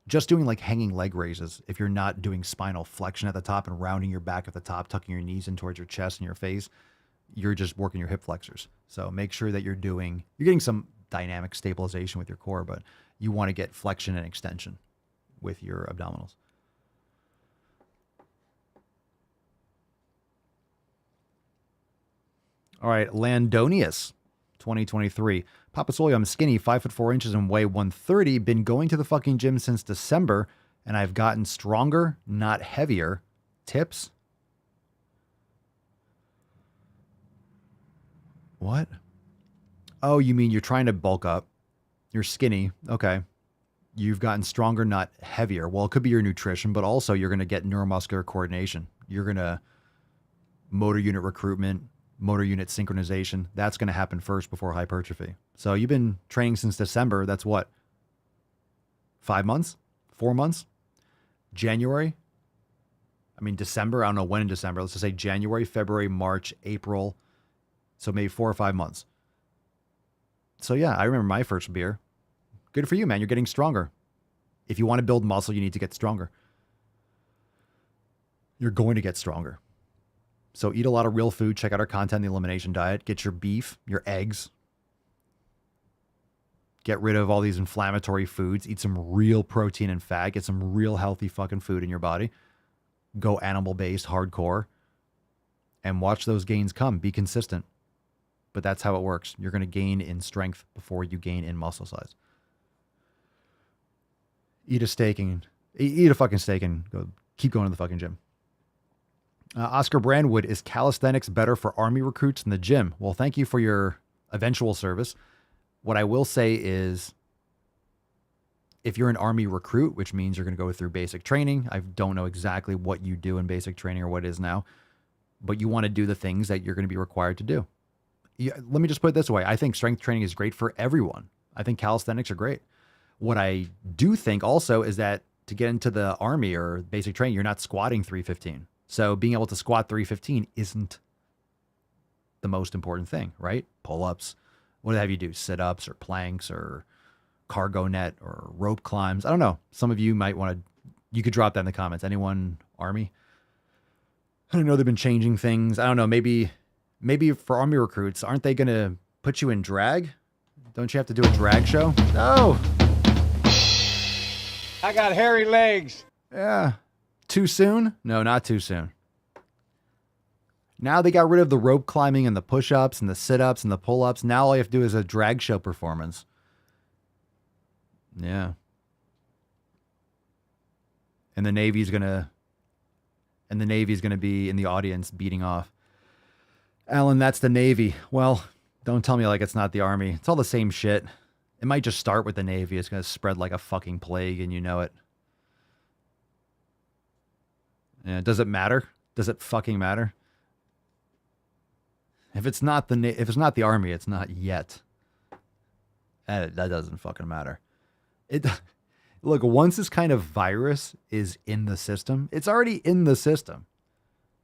Speaker 4: Just doing like hanging leg raises, if you're not doing spinal flexion at the top and rounding your back at the top, tucking your knees in towards your chest and your face, you're just working your hip flexors. So make sure that you're getting some dynamic stabilization with your core, but you want to get flexion and extension with your abdominals. All right, Landonius, 2023. Papa Swole, I'm skinny, 5'4" and weigh 130. Been going to the fucking gym since December, and I've gotten stronger, not heavier. Tips? What? Oh, you mean you're trying to bulk up. You're skinny. Okay. You've gotten stronger, not heavier. Well, it could be your nutrition, but also you're going to get neuromuscular coordination. You're going to motor unit recruitment, motor unit synchronization. That's going to happen first before hypertrophy. So you've been training since December. That's what? 5 months? 4 months? January? I mean, December. I don't know when in December. Let's just say January, February, March, April. So maybe 4 or 5 months. So yeah, I remember my first beer. Good for you, man. You're getting stronger. If you want to build muscle, you need to get stronger. You're going to get stronger. So eat a lot of real food. Check out our content, the elimination diet. Get your beef, your eggs. Get rid of all these inflammatory foods. Eat some real protein and fat. Get some real healthy fucking food in your body. Go animal-based, hardcore. And watch those gains come. Be consistent. But that's how it works. You're going to gain in strength before you gain in muscle size. Eat a fucking steak and keep going to the fucking gym. Oscar Brandwood, is calisthenics better for Army recruits in the gym? Well, thank you for your eventual service. What I will say is, if you're an Army recruit, which means you're going to go through basic training, I don't know exactly what you do in basic training or what it is now, but you want to do the things that you're going to be required to do. Let me just put it this way. I think strength training is great for everyone. I think calisthenics are great. What I do think also is that to get into the Army or basic training, you're not squatting 315. So being able to squat 315 isn't the most important thing, right? Pull-ups. What have you do? Sit-ups or planks or cargo net or rope climbs. I don't know. Some of you might want to, you could drop that in the comments. Anyone Army? I don't know. They've been changing things. I don't know. Maybe for Army recruits, aren't they going to put you in drag? Don't you have to do a drag show? No.
Speaker 13: I got hairy legs.
Speaker 4: Yeah. Too soon? No, not too soon. Now they got rid of the rope climbing and the push-ups and the sit-ups and the pull-ups. Now all you have to do is a drag show performance. Yeah. And the Navy's going to be in the audience beating off. Alan, that's the Navy. Well, don't tell me like it's not the Army. It's all the same shit. It might just start with the Navy. It's going to spread like a fucking plague and you know it. Yeah, does it matter? Does it fucking matter? If it's not the Army, it's not yet. That doesn't fucking matter. Look, once this kind of virus is in the system, it's already in the system.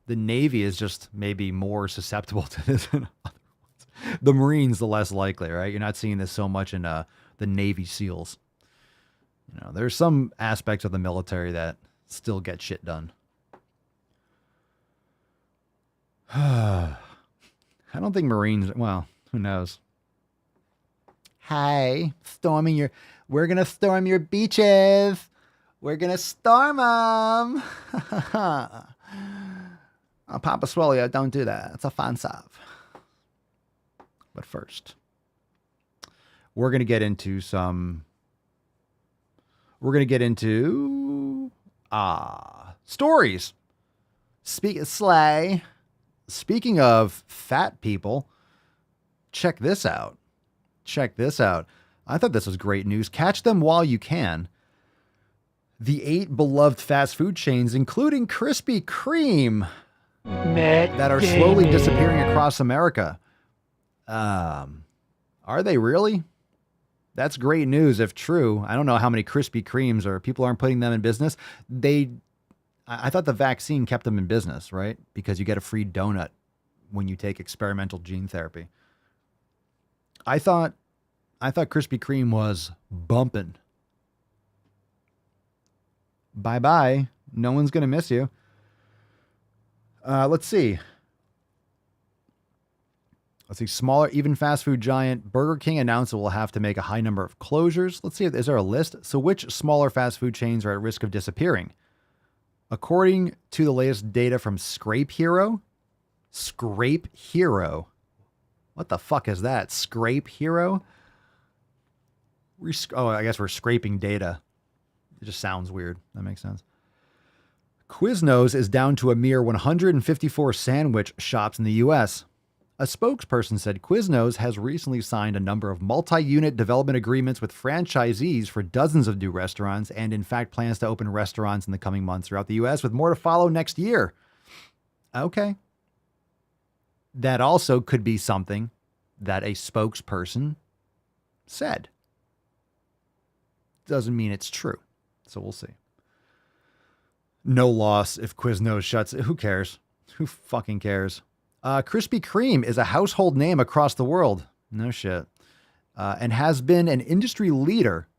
Speaker 4: The Navy is just maybe more susceptible to this than other ones. The Marines, the less likely, right? You're not seeing this so much in the Navy SEALs. You know, there's some aspects of the military that still get shit done. I don't think Marines, well, who knows? Hi, we're going to storm your beaches. We're going to storm them. Oh, Papa Swole, don't do that. It's offensive. But first, we're going to get into stories. Speaking of fat people, check this out. I thought this was great news. Catch them while you can. The 8 beloved fast food chains, including Krispy Kreme, that are slowly disappearing across America. Are they really? That's great news if true. I don't know how many Krispy Kremes or people aren't putting them in business. I thought the vaccine kept them in business, right? Because you get a free donut when you take experimental gene therapy. I thought Krispy Kreme was bumping. Bye-bye. No one's going to miss you. Let's see. Smaller, even fast food giant Burger King announced it will have to make a high number of closures. Let's see, is there a list? So which smaller fast food chains are at risk of disappearing? According to the latest data from Scrape Hero. What the fuck is that? Scrape Hero? I guess we're scraping data. It just sounds weird. That makes sense. Quiznos is down to a mere 154 sandwich shops in the U.S. A spokesperson said Quiznos has recently signed a number of multi-unit development agreements with franchisees for dozens of new restaurants and, in fact, plans to open restaurants in the coming months throughout the U.S. with more to follow next year. Okay. That also could be something that a spokesperson said. Doesn't mean it's true. So we'll see. No loss if Quiznos shuts. Who cares? Who fucking cares? Krispy Kreme is a household name across the world. No shit. And has been an industry leader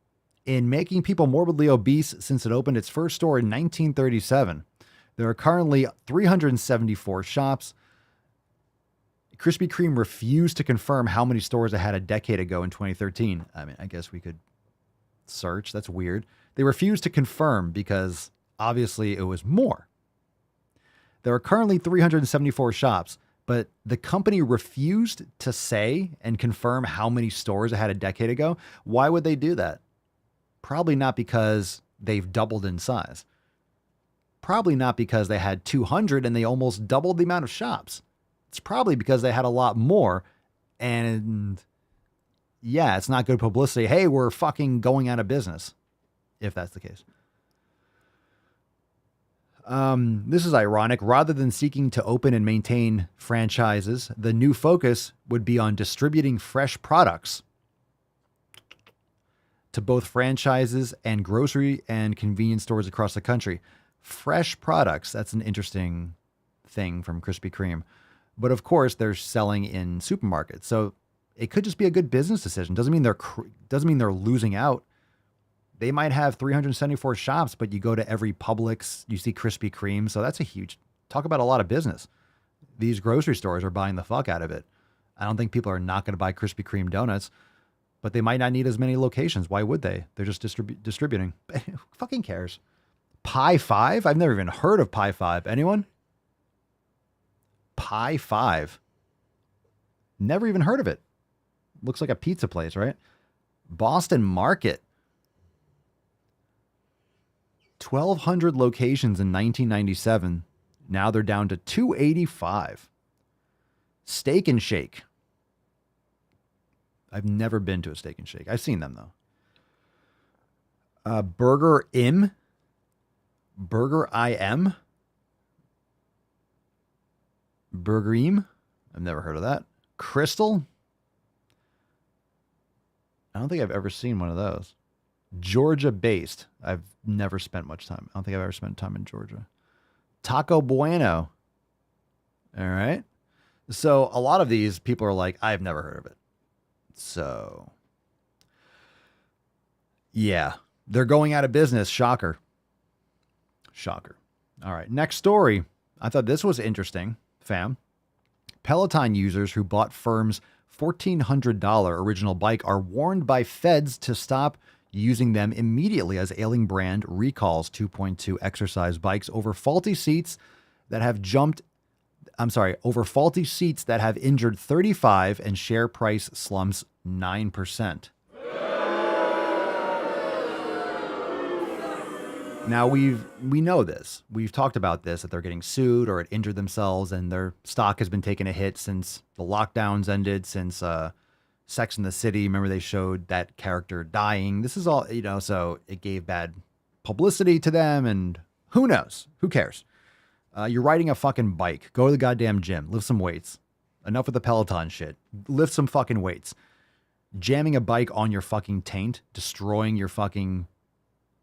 Speaker 4: in making people morbidly obese since it opened its first store in 1937. There are currently 374 shops. Krispy Kreme refused to confirm how many stores it had a decade ago in 2013. I mean, I guess we could search. That's weird. They refused to confirm because obviously it was more. There are currently 374 shops, but the company refused to say and confirm how many stores it had a decade ago. Why would they do that? Probably not because they've doubled in size. Probably not because they had 200 and they almost doubled the amount of shops. It's probably because they had a lot more. And yeah, it's not good publicity. Hey, we're fucking going out of business. If that's the case. This is ironic. Rather than seeking to open and maintain franchises, the new focus would be on distributing fresh products to both franchises and grocery and convenience stores across the country. Fresh products. That's an interesting thing from Krispy Kreme. But of course, they're selling in supermarkets. So it could just be a good business decision. Doesn't mean they're losing out. They might have 374 shops, but you go to every Publix, you see Krispy Kreme. So that's talk about a lot of business. These grocery stores are buying the fuck out of it. I don't think people are not going to buy Krispy Kreme donuts, but they might not need as many locations. Why would they? They're just distributing. Who fucking cares? Pie 5? I've never even heard of Pie 5. Anyone? Pie 5. Never even heard of it. Looks like a pizza place, right? Boston Market. 1,200 locations in 1997. Now they're down to 285. Steak and Shake. I've never been to a Steak and Shake. I've seen them, though. Burger Im. Burger IM. Burger Im. I've never heard of that. Crystal. I don't think I've ever seen one of those. Georgia-based. I've never spent much time. I don't think I've ever spent time in Georgia. Taco Bueno. All right. So a lot of these people are like, I've never heard of it. So, yeah. They're going out of business. Shocker. Shocker. All right. Next story. I thought this was interesting, fam. Peloton users who bought firm's $1,400 original bike are warned by feds to stop using them immediately as ailing brand recalls 2.2 exercise bikes over faulty seats that have injured 35 and share price slumps 9%. Now we know this. We've talked about this, that they're getting sued or it injured themselves and their stock has been taking a hit since the lockdowns ended, since Sex and the City. Remember they showed that character dying. This is all, so it gave bad publicity to them, and who knows? Who cares? You're riding a fucking bike. Go to the goddamn gym. Lift some weights. Enough with the Peloton shit. Lift some fucking weights. Jamming a bike on your fucking taint, destroying your fucking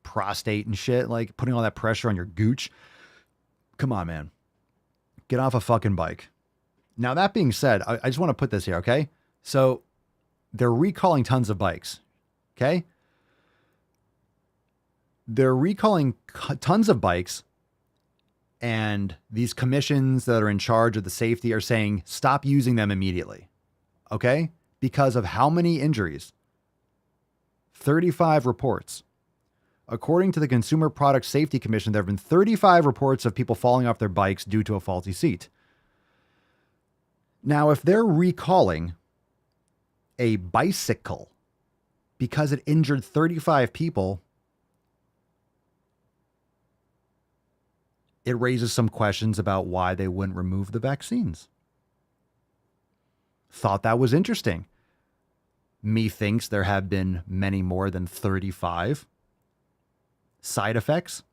Speaker 4: prostate and shit, like putting all that pressure on your gooch. Come on, man. Get off a fucking bike. Now, that being said, I just want to put this here, okay? So they're recalling tons of bikes, okay? They're recalling tons of bikes, and these commissions that are in charge of the safety are saying, stop using them immediately, okay? Because of how many injuries? 35 reports. According to the Consumer Product Safety Commission, there have been 35 reports of people falling off their bikes due to a faulty seat. Now, if they're recalling a bicycle because it injured 35 people, it raises some questions about why they wouldn't remove the vaccines. Thought that was interesting. Methinks there have been many more than 35 side effects.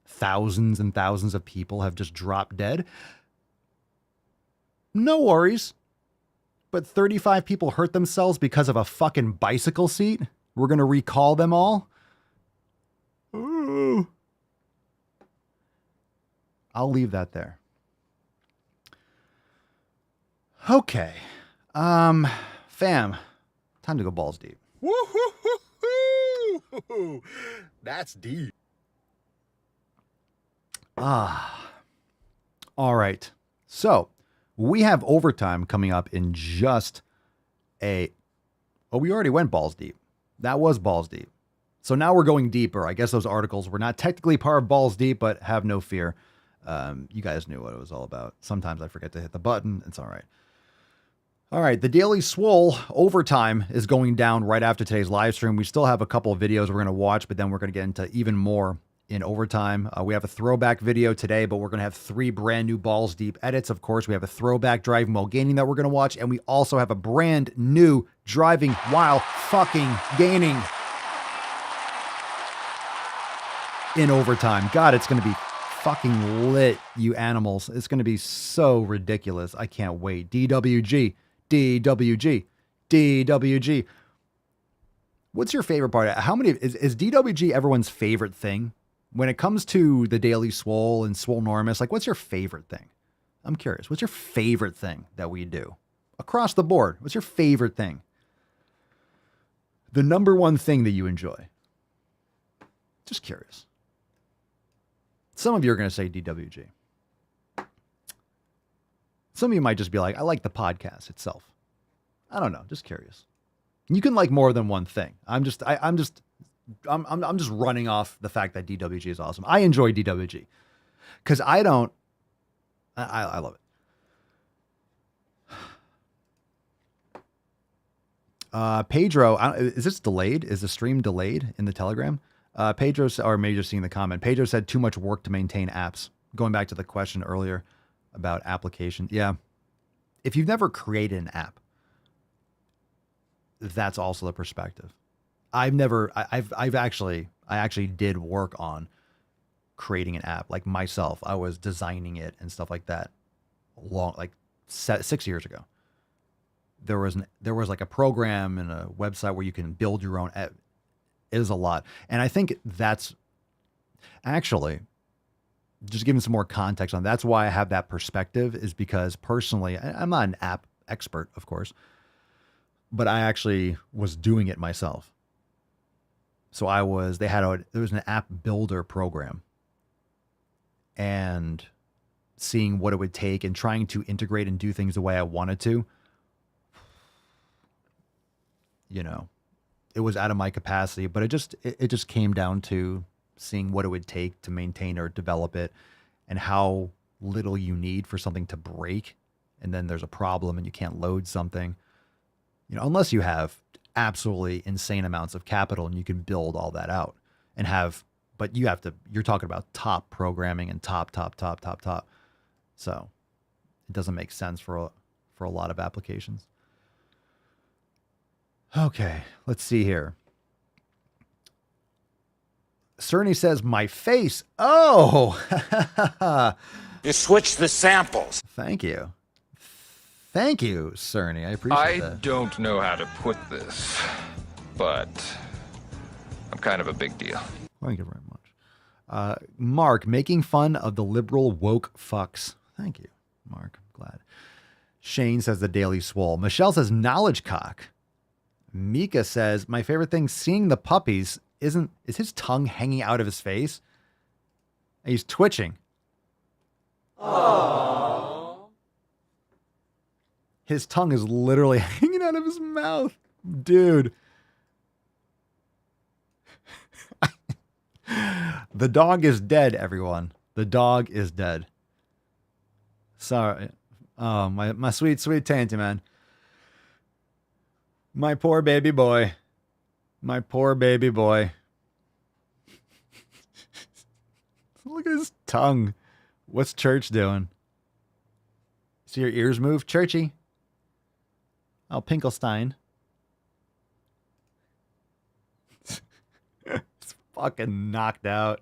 Speaker 4: Thousands and thousands of people have just dropped dead. No worries. But 35 people hurt themselves because of a fucking bicycle seat? We're going to recall them all? Ooh. I'll leave that there. Okay. Fam, time to go balls deep.
Speaker 17: Woo-hoo-hoo-hoo! That's deep.
Speaker 4: All right. So we have overtime coming up in just we already went balls deep. That was balls deep. So now we're going deeper. I guess those articles were not technically part of balls deep, but have no fear. You guys knew what it was all about. Sometimes I forget to hit the button. It's all right. All right. The Daily Swole overtime is going down right after today's live stream. We still have a couple of videos we're going to watch, but then we're going to get into even more in overtime. We have a throwback video today, but we're going to have 3 brand new balls deep edits. Of course, we have a throwback driving while gaining that we're going to watch. And we also have a brand new driving while fucking gaining in overtime. God, it's going to be fucking lit, you animals. It's going to be so ridiculous. I can't wait. DWG, DWG, DWG. What's your favorite part? How many is DWG everyone's favorite thing? When it comes to the Daily Swole and Swolenormous, like, what's your favorite thing? I'm curious. What's your favorite thing that we do? Across the board, what's your favorite thing? The number one thing that you enjoy? Just curious. Some of you are going to say DWG. Some of you might just be like, I like the podcast itself. I don't know. Just curious. You can like more than one thing. I'm just running off the fact that DWG is awesome. I enjoy DWG because I love it. Pedro, is this delayed? Is the stream delayed in the Telegram? Pedro, or maybe just seeing the comment. Pedro said too much work to maintain apps. Going back to the question earlier about application. Yeah. If you've never created an app, that's also the perspective. I actually did work on creating an app like myself. I was designing it and stuff like that 6 years ago. There was like a program and a website where you can build your own app. It is a lot. And I think that's actually just giving some more context on that's why I have that perspective, is because personally, I'm not an app expert, of course, but I actually was doing it myself. So there was an app builder program, and seeing what it would take and trying to integrate and do things the way I wanted to, it was out of my capacity, but it just came down to seeing what it would take to maintain or develop it and how little you need for something to break. And then there's a problem and you can't load something, unless you have absolutely insane amounts of capital and you can build all that out but you're talking about top programming and top. So it doesn't make sense for a lot of applications. Okay, let's see here. Cerny says, my face. Oh,
Speaker 13: You switched the samples.
Speaker 4: thank you. Thank you, Cerny. I appreciate that.
Speaker 14: I don't know how to put this, but I'm kind of a big deal.
Speaker 4: Thank you very much. Mark, making fun of the liberal woke fucks. Thank you, Mark. I'm glad. Shane says the Daily Swole. Michelle says knowledge cock. Mika says, my favorite thing seeing the puppies is his tongue hanging out of his face. And he's twitching.
Speaker 13: Aww.
Speaker 4: His tongue is literally hanging out of his mouth. Dude. The dog is dead, everyone. The dog is dead. Sorry. Oh, my sweet, sweet Tanty, man. My poor baby boy. My poor baby boy. Look at his tongue. What's Church doing? See your ears move? Churchy. Oh, Pinkelstein. It's fucking knocked out.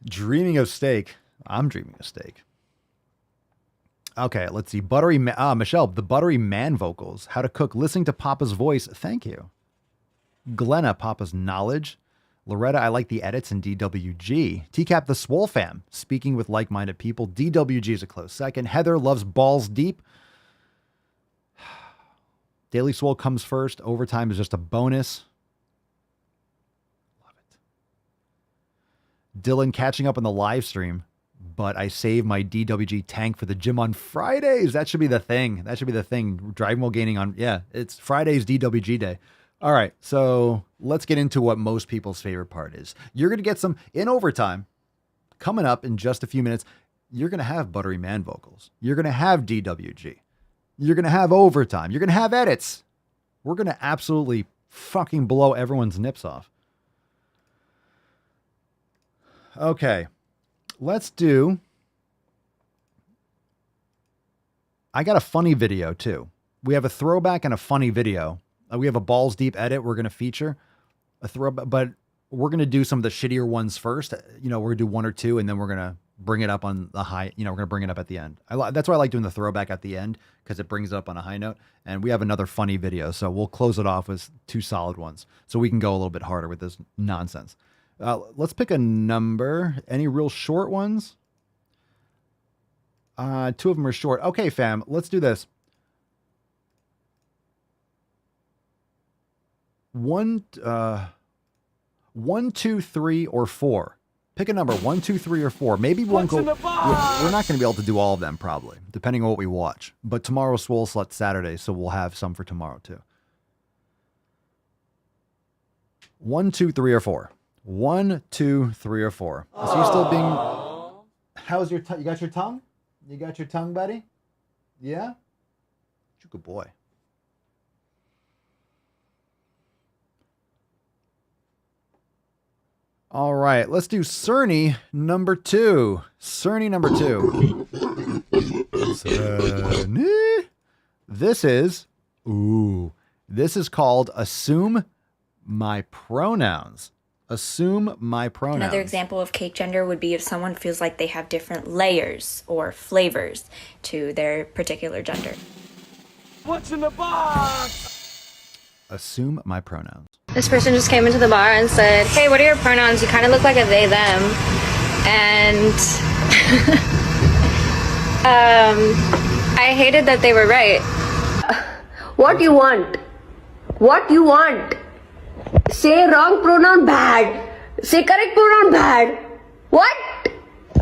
Speaker 4: Dreaming of steak. I'm dreaming of steak. Okay, let's see. Michelle, the buttery man vocals. How to cook. Listening to Papa's voice. Thank you. Glenna, Papa's knowledge. Loretta, I like the edits in DWG. TCAP, the Swole fam. Speaking with like-minded people. DWG is a close second. Heather loves balls deep. Daily Swole comes first. Overtime is just a bonus. Love it. Dylan catching up on the live stream. But I save my DWG tank for the gym on Fridays. That should be the thing. That should be the thing. Driving while gaining on. Yeah, it's Friday's DWG day. All right, so let's get into what most people's favorite part is. You're going to get some in overtime coming up in just a few minutes. You're going to have buttery man vocals. You're going to have DWG. You're going to have overtime. You're going to have edits. We're going to absolutely fucking blow everyone's nips off. Okay, let's do. I got a funny video too. We have a throwback and a funny video. We have a balls deep edit we're going to feature, a throwback, but we're going to do some of the shittier ones first. You know, we're going to do one or two, and then we're going to bring it up on the high. You know, we're going to bring it up at the end. That's why I like doing the throwback at the end, because it brings it up on a high note. And we have another funny video, so we'll close it off with two solid ones, so we can go a little bit harder with this nonsense. Let's pick a number. Any real short ones? Two of them are short. Okay, fam, let's do this. 1, 2, 3, or 4. Pick a number, 1, 2, 3, or 4. Maybe we won't go. We're not going to be able to do all of them, probably, depending on what we watch. But tomorrow's Swole Slut Saturday, so we'll have some for tomorrow too. 1, 2, 3, or 4. 1, 2, 3, or 4. So you're still being. How's your tongue? You got your tongue? You got your tongue, buddy? Yeah. You're a good boy. All right, let's do Cerny number 2. Cerny number 2. Cerny. This is called Assume My Pronouns. Assume my pronouns.
Speaker 11: Another example of cake gender would be if someone feels like they have different layers or flavors to their particular gender.
Speaker 13: What's in the box?
Speaker 4: Assume my pronouns.
Speaker 18: This person just came into the bar and said, hey, what are your pronouns? You kind of look like a they, them. And I hated that they were right.
Speaker 19: What you want? What you want? Say wrong pronoun bad. Say correct pronoun bad. What?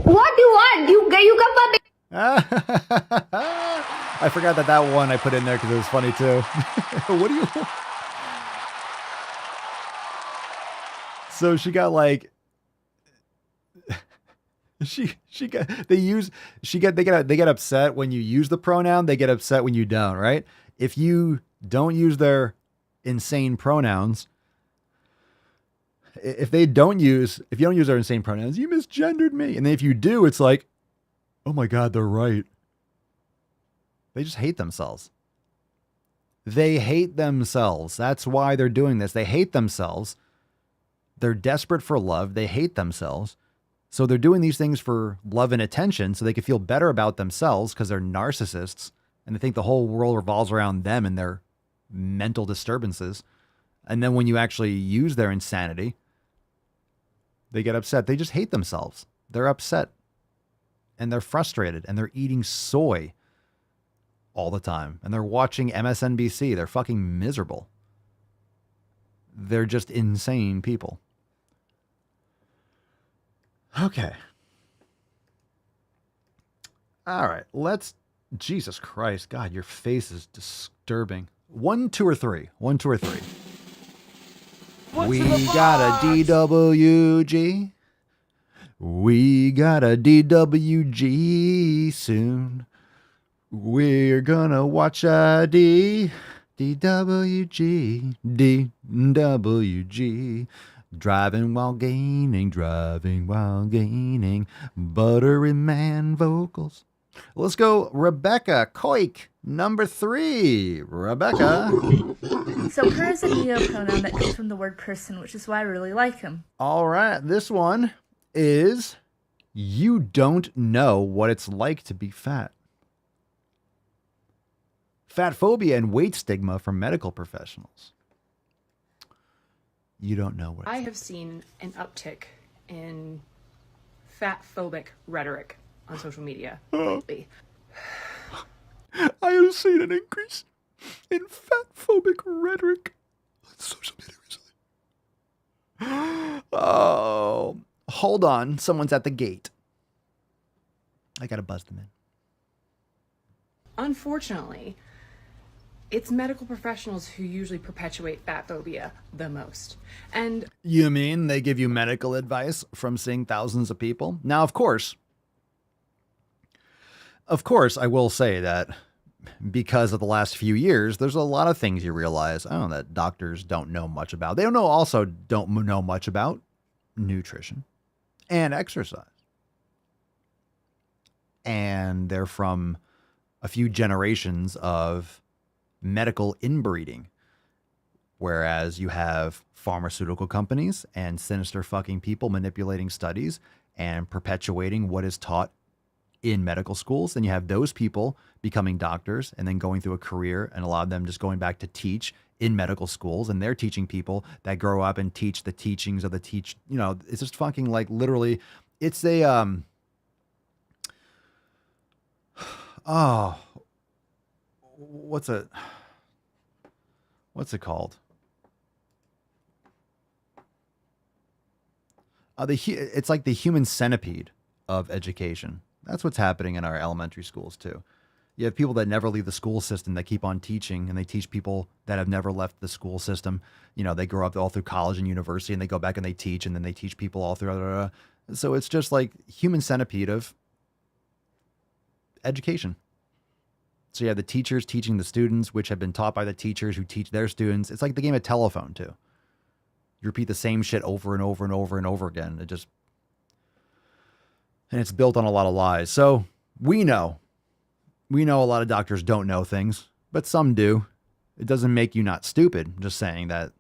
Speaker 19: What you want? You come for
Speaker 4: I forgot that one I put in there because it was funny too. What do you want? So she got like they get upset when you use the pronoun, they get upset when you don't, right? If you don't use their insane pronouns, if you don't use their insane pronouns, you misgendered me. And then if you do, it's like, oh my God, they're right. They just hate themselves. They hate themselves. That's why they're doing this. They hate themselves They're desperate for love. They hate themselves. So they're doing these things for love and attention so they can feel better about themselves because they're narcissists and they think the whole world revolves around them and their mental disturbances. And then when you actually use their insanity, they get upset. They just hate themselves. They're upset and they're frustrated and they're eating soy all the time and they're watching MSNBC. They're fucking miserable. They're just insane people. Okay. All right. Jesus Christ. God, your face is disturbing. 1, 2, or 3. 1, 2, or 3. We got a DWG. We got a DWG soon. We're gonna watch a DWG. DWG. Driving while gaining. Buttery man vocals. Let's go Rebecca Koik, number 3. Rebecca.
Speaker 20: So her is a neopronoun that comes from the word person, which is why I really like him.
Speaker 4: All right, this one is you don't know what it's like to be fat. Fat phobia and weight stigma from medical professionals. You don't know what
Speaker 21: I have seen an uptick in fat-phobic rhetoric on social media lately.
Speaker 4: I have seen an increase in fat-phobic rhetoric on social media recently. Oh, hold on. Someone's at the gate. I gotta buzz them in.
Speaker 21: Unfortunately, it's medical professionals who usually perpetuate fat phobia the most. And
Speaker 4: you mean they give you medical advice from seeing thousands of people? Now, of course, I will say that because of the last few years, there's a lot of things you realize, that doctors don't know much about. They don't know much about nutrition and exercise. And they're from a few generations of medical inbreeding, whereas you have pharmaceutical companies and sinister fucking people manipulating studies and perpetuating what is taught in medical schools. Then you have those people becoming doctors and then going through a career, and a lot of them just going back to teach in medical schools, and they're teaching people that grow up and teach the teachings of it's just fucking like literally it's a what's it called? It's like the human centipede of education. That's what's happening in our elementary schools too. You have people that never leave the school system that keep on teaching, and they teach people that have never left the school system. They grow up all through college and university, and they go back and they teach, and then they teach people all through. So it's just like human centipede of education. So you have the teachers teaching the students, which have been taught by the teachers who teach their students. It's like the game of telephone too. You repeat the same shit over and over and over and over again. And it's built on a lot of lies. So we know a lot of doctors don't know things, but some do. It doesn't make you not stupid. I'm just saying that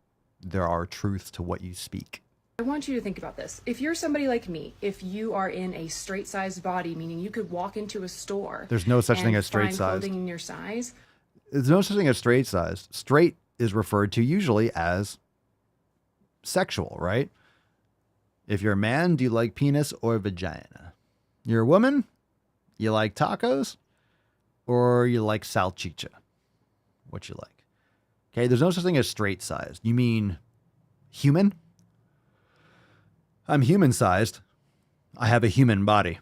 Speaker 4: there are truths to what you speak.
Speaker 21: I want you to think about this. If you're somebody like me, if you are in a straight-sized body, meaning you could walk into a store,
Speaker 4: there's no such thing as
Speaker 21: find
Speaker 4: straight-sized.
Speaker 21: clothing in your size.
Speaker 4: There's no such thing as straight-sized. Straight is referred to usually as sexual, right? If you're a man, do you like penis or vagina? You're a woman, you like tacos, or you like salchicha? What you like? Okay, there's no such thing as straight-sized. You mean human? I'm human-sized. I have a human body.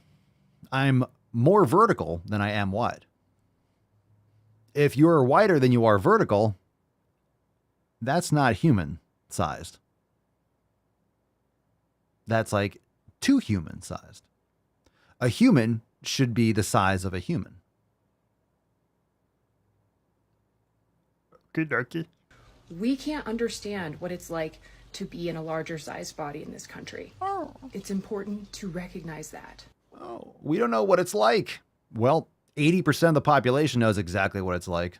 Speaker 4: I'm more vertical than I am wide. If you're wider than you are vertical, that's not human-sized. That's like too human-sized. A human should be the size of a human. Okie
Speaker 21: We can't understand what it's like to be in a larger sized body in this country. It's important to recognize that.
Speaker 4: We don't know what it's like. Well, 80% of the population knows exactly what it's like.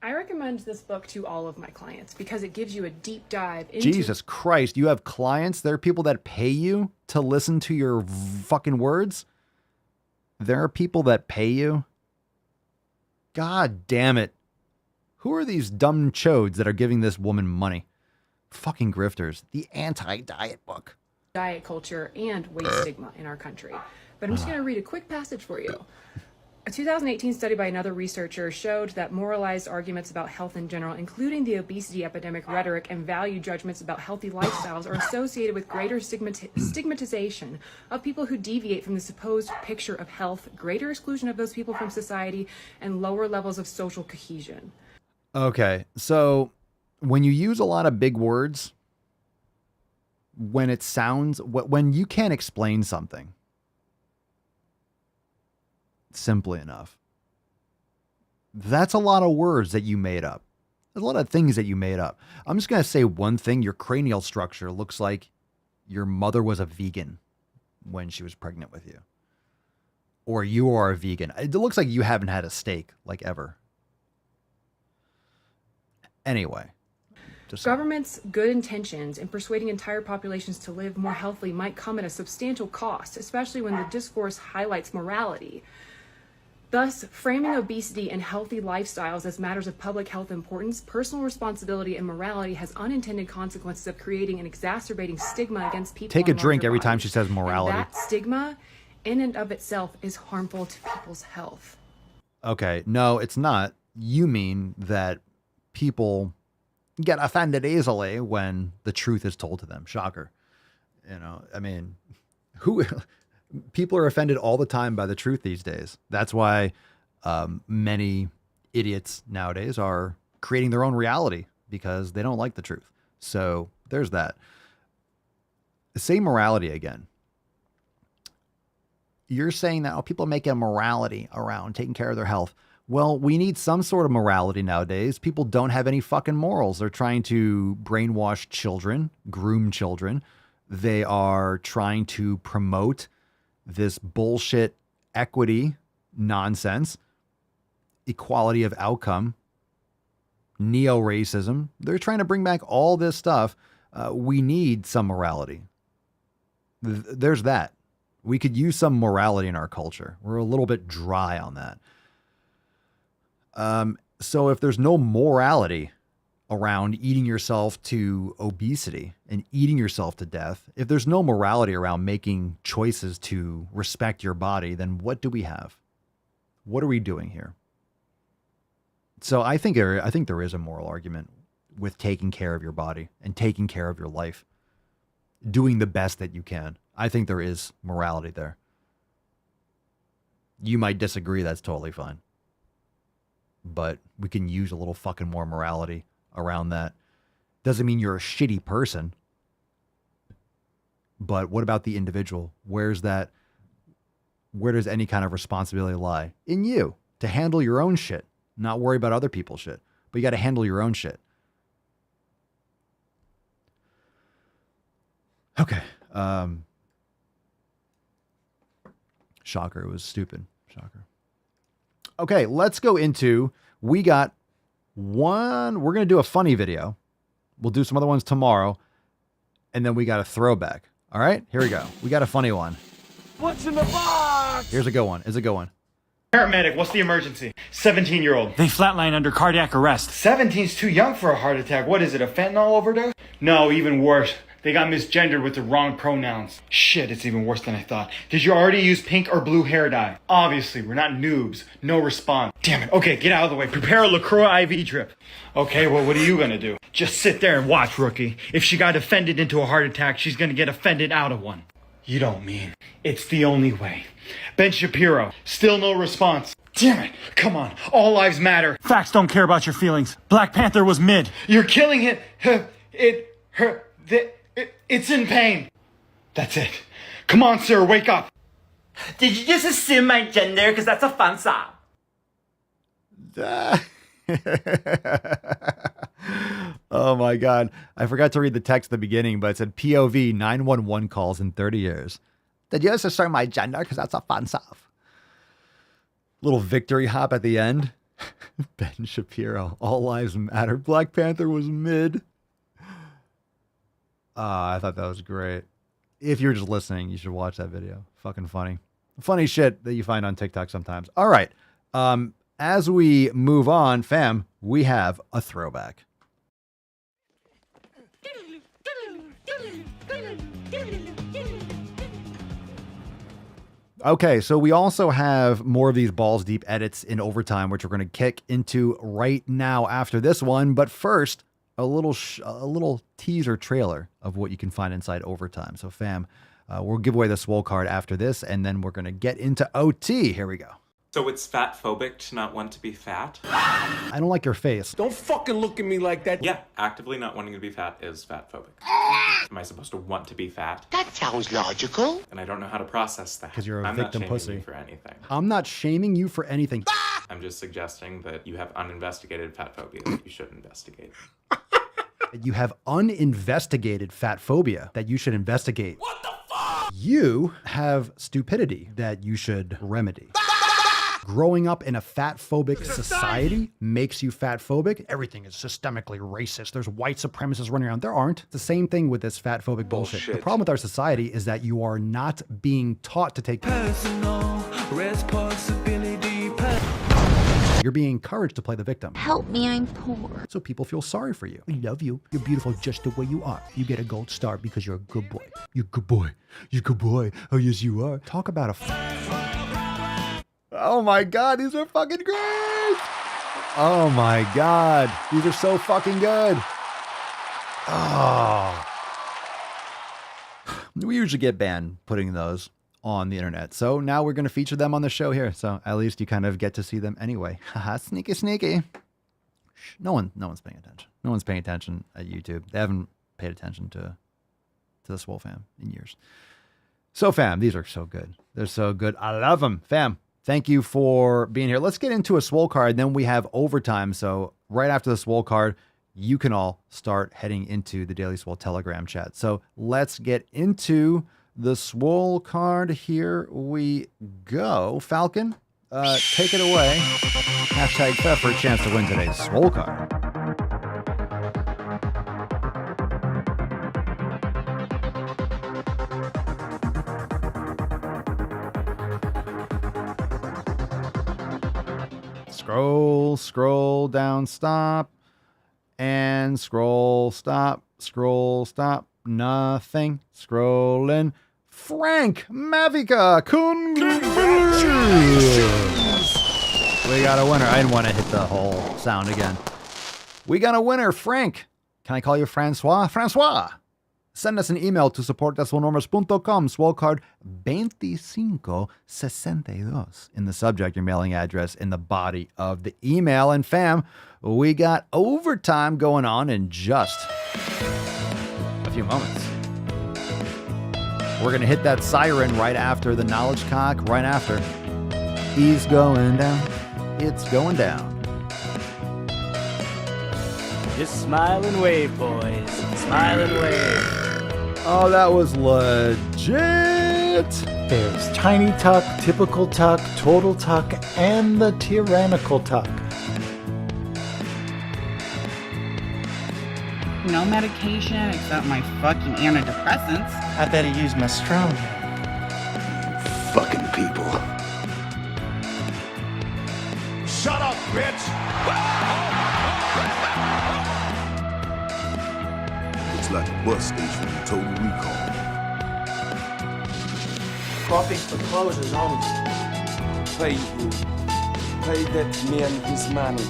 Speaker 21: I recommend this book to all of my clients because it gives you a deep dive into...
Speaker 4: Jesus Christ, you have clients? There are people that pay you to listen to your fucking words? There are people that pay you? God damn it. Who are these dumb chodes that are giving this woman money? Fucking grifters. The anti-diet book.
Speaker 21: Diet culture and weight stigma in our country. But I'm just going to read a quick passage for you. A 2018 study by another researcher showed that moralized arguments about health in general, including the obesity epidemic rhetoric and value judgments about healthy lifestyles, are associated with greater stigmatization of people who deviate from the supposed picture of health, greater exclusion of those people from society, and lower levels of social cohesion.
Speaker 4: Okay, so when you use a lot of big words, when you can't explain something simply enough, that's a lot of words that you made up. There's a lot of things that you made up. I'm just going to say one thing. Your cranial structure looks like your mother was a vegan when she was pregnant with you. Or you are a vegan. It looks like you haven't had a steak, like, ever. Anyway.
Speaker 21: Government's good intentions in persuading entire populations to live more healthily might come at a substantial cost, especially when the discourse highlights morality. Thus, framing obesity and healthy lifestyles as matters of public health importance, personal responsibility, and morality has unintended consequences of creating an exacerbating stigma against people.
Speaker 4: Take a drink every time she says morality.
Speaker 21: And that stigma, in and of itself, is harmful to people's health.
Speaker 4: Okay, no, it's not. You mean that people get offended easily when the truth is told to them. Shocker. You know, I mean, people are offended all the time by the truth these days. That's why many idiots nowadays are creating their own reality because they don't like the truth. So there's that. Say morality again. You're saying that people make a morality around taking care of their health. Well, we need some sort of morality nowadays. People don't have any fucking morals. They're trying to brainwash children, groom children. They are trying to promote this bullshit equity nonsense, equality of outcome, neo-racism. They're trying to bring back all this stuff. We need some morality. There's that. We could use some morality in our culture. We're a little bit dry on that. So if there's no morality around eating yourself to obesity and eating yourself to death, if there's no morality around making choices to respect your body, then what do we have? What are we doing here? So I think there is a moral argument with taking care of your body and taking care of your life, doing the best that you can. I think there is morality there. You might disagree. That's totally fine. But we can use a little fucking more morality around that. Doesn't mean you're a shitty person. But what about the individual? Where does any kind of responsibility lie? In you, to handle your own shit. Not worry about other people's shit. But you got to handle your own shit. Okay. Shocker. It was stupid. Shocker. Okay, let's go into, we got one, we're going to do a funny video. We'll do some other ones tomorrow. And then we got a throwback. All right, here we go. We got a funny one.
Speaker 13: What's in the box?
Speaker 4: Here's a good one. It's a good one.
Speaker 1: Paramedic, what's the emergency? 17-year-old.
Speaker 22: They flatline under cardiac arrest.
Speaker 1: 17's too young for a heart attack. What is it, a fentanyl overdose? No, even worse. They got misgendered with the wrong pronouns. Shit, it's even worse than I thought. Did you already use pink or blue hair dye? Obviously, we're not noobs. No response. Damn it. Okay, get out of the way. Prepare a LaCroix IV drip. Okay, well, what are you gonna do? Just sit there and watch, rookie. If she got offended into a heart attack, she's gonna get offended out of one. You don't mean. It's the only way. Ben Shapiro, still no response. Damn it. Come on. All lives matter.
Speaker 22: Facts don't care about your feelings. Black Panther was mid.
Speaker 1: You're killing it. It's in pain. That's it. Come on, sir, wake up.
Speaker 23: Did you just assume my gender? Because that's offensive.
Speaker 4: Oh my God. I forgot to read the text at the beginning, but it said POV 911 calls in 30 years. Did you just assume my gender? Because that's offensive. Little victory hop at the end. Ben Shapiro, all lives matter. Black Panther was mid. I thought that was great. If you're just listening, you should watch that video. Fucking funny. Funny shit that you find on TikTok sometimes. All right. As we move on, fam, we have a throwback. Okay, so we also have more of these balls deep edits in overtime, which we're going to kick into right now after this one. But first, a little teaser trailer of what you can find inside overtime. So fam, we'll give away the swole card after this, and then we're going to get into OT. Here we go.
Speaker 2: So it's fat-phobic to not want to be fat?
Speaker 4: I don't like your face.
Speaker 13: Don't fucking look at me like that.
Speaker 2: Yeah, actively not wanting to be fat is fat-phobic. Am I supposed to want to be fat?
Speaker 12: That sounds logical.
Speaker 2: And I don't know how to process that.
Speaker 4: Because you're a
Speaker 2: I'm
Speaker 4: victim
Speaker 2: not
Speaker 4: pussy.
Speaker 2: You for anything.
Speaker 4: I'm not shaming you for anything.
Speaker 2: I'm just suggesting that you have uninvestigated fat phobia that you should investigate.
Speaker 4: You have uninvestigated fat phobia that you should investigate. What the fuck? You have stupidity that you should remedy. Growing up in a fat-phobic society makes you fat-phobic. Everything is systemically racist. There's white supremacists running around. There aren't. It's the same thing with this fat-phobic bullshit. The problem with our society is that you are not being taught to take personal responsibility. You're being encouraged to play the victim.
Speaker 3: Help me, I'm poor.
Speaker 4: So people feel sorry for you. We love you. You're beautiful just the way you are. You get a gold star because you're a good boy. You're a good boy. You're a good boy. Oh, yes, you are. Talk about Oh my God, these are fucking great. Oh my God, these are so fucking good. Oh. We usually get banned putting those on the internet. So now we're going to feature them on the show here. So at least you kind of get to see them anyway. Haha, sneaky, sneaky. No one's paying attention. No one's paying attention at YouTube. They haven't paid attention to the Swole fam in years. So fam, these are so good. They're so good. I love them, fam. Thank you for being here. Let's get into a swole card. Then we have overtime. So right after the swole card, you can all start heading into the Daily Swole Telegram chat. So let's get into the swole card. Here we go. Falcon, take it away. Hashtag Fed for a chance to win today's swole card. Scroll down, stop, and scroll, stop, nothing, scrolling. Frank Mavica, we got a winner. I didn't want to hit the whole sound again. We got a winner, Frank. Can I call you Francois? Francois. Send us an email to support@swolenormous.com, swolecard 2562 in the subject, your mailing address in the body of the email. And fam, we got overtime going on in just a few moments. We're going to hit that siren right after the knowledge cock, right after. He's going down. It's going down.
Speaker 5: Just smile and wave, boys. Smile and wave.
Speaker 4: Oh, that was legit.
Speaker 24: There's tiny tuck, typical tuck, total tuck, and the tyrannical tuck.
Speaker 25: No medication except my fucking antidepressants.
Speaker 5: I better use my strong.
Speaker 12: Fucking people.
Speaker 13: Shut up, bitch!
Speaker 26: Looks like a bus station from Total Recall.
Speaker 5: Coffee for closes on.
Speaker 27: Pay that man his money.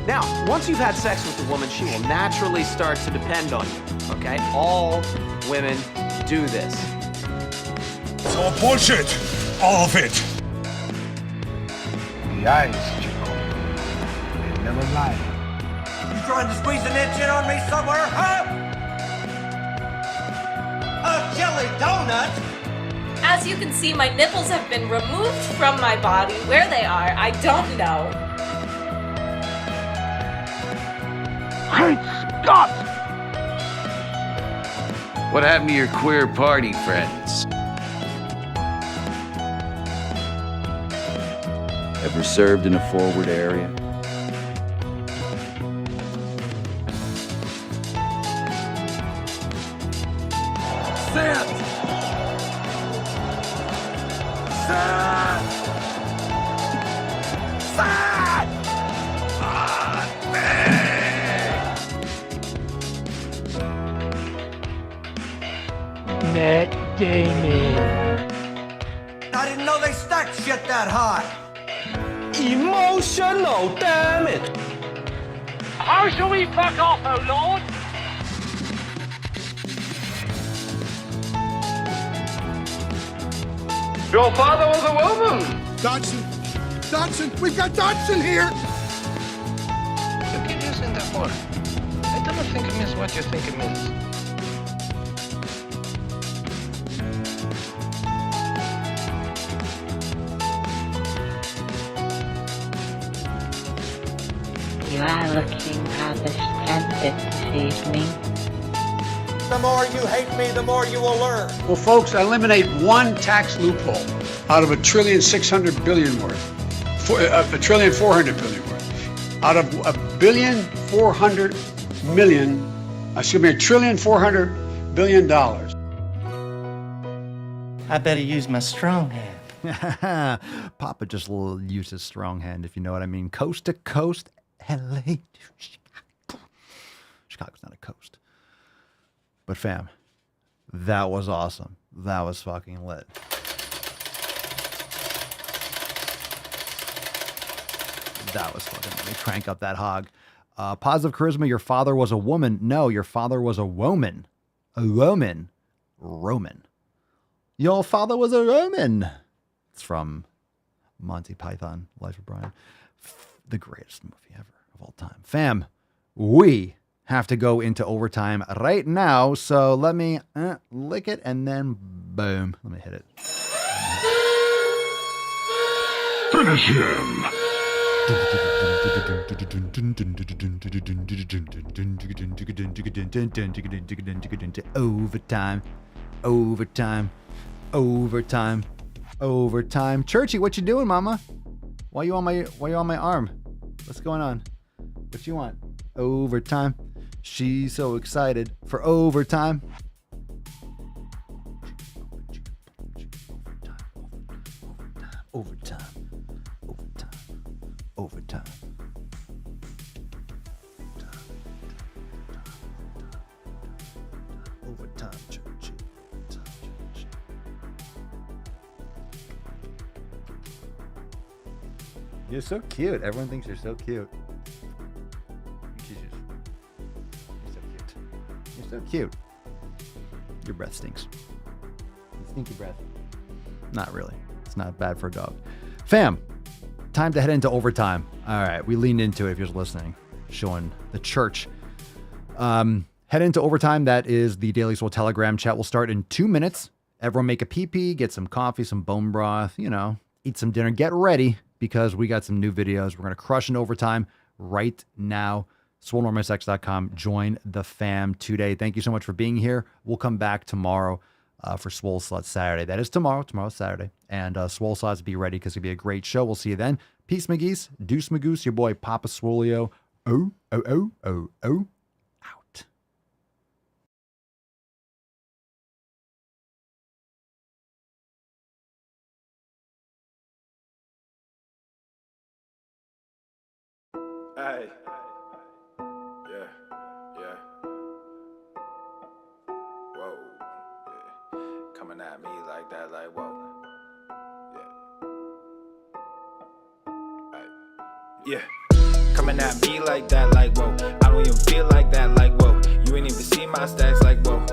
Speaker 5: Now, once you've had sex with a woman, she will naturally start to depend on you, okay? All women do this.
Speaker 13: It's all bullshit! All of it!
Speaker 12: The eyes, Chico. They never lie.
Speaker 23: You trying to squeeze an inch in on me somewhere, huh? A jelly donut?
Speaker 9: As you can see, my nipples have been removed from my body. Where they are, I don't know.
Speaker 12: Great Scott! What happened to your queer party friends?
Speaker 3: Ever served in a forward area?
Speaker 13: Sit! Sit! Sit!
Speaker 6: Matt Damon.
Speaker 7: I didn't know they stacked shit that high.
Speaker 6: Emotional, damn it! How shall we fuck off, oh lord?
Speaker 7: Your father was a woman.
Speaker 17: Dodson, we've got Dodson here.
Speaker 6: You keep using that word. I don't think it means what you think it means.
Speaker 8: You are looking rather splendid this evening.
Speaker 7: The more you hate me, the more you will learn.
Speaker 10: Well, folks, eliminate one tax loophole out of $1.6 trillion worth. $1.4 trillion worth. Out of $1.4 billion.
Speaker 25: I better use my strong hand.
Speaker 4: Papa just used his strong hand, if you know what I mean. Coast to coast, LA to Chicago. Chicago's not a coast. But fam, that was awesome. That was fucking lit. That was fucking, let me crank up that hog. Positive charisma, your father was a woman. No, your father was a woman. A woman. Roman. Your father was a Roman. It's from Monty Python, Life of Brian. The greatest movie ever of all time. Fam, we have to go into overtime right now. So let me lick it and then boom. Let me hit it.
Speaker 15: Finish him.
Speaker 4: Overtime. Overtime. Overtime. Overtime. Churchy, what you doing, mama? Why you on my arm? What's going on? What you want? Overtime. She's so excited for overtime. Overtime. Overtime. Overtime, Churchy. You're so cute. Everyone thinks you're so cute. You're so cute. Your breath stinks. Stinky breath. Not really. It's not bad for a dog. Fam, time to head into overtime. All right, we leaned into it if you're listening, showing the church. Head into overtime. That is the Daily Swole Telegram chat. Will start in 2 minutes. Everyone make a pee-pee, get some coffee, some bone broth, eat some dinner. Get ready because we got some new videos. We're going to crush in overtime right now. SwoleNormousX.com. Join the fam today. Thank you so much for being here. We'll come back tomorrow for Swole Slut Saturday. That is tomorrow. Tomorrow's Saturday. And Swole Sluts, be ready because it's going to be a great show. We'll see you then. Peace, McGeese. Deuce Magoose. Your boy, Papa Swolio. Oh. Out.
Speaker 16: Hey. Yeah. Whoa. Yeah. Coming at me like that, like, whoa. Yeah. Coming at me like that, like, whoa. I don't even feel like that, like, whoa. You ain't even see my stacks, like, whoa.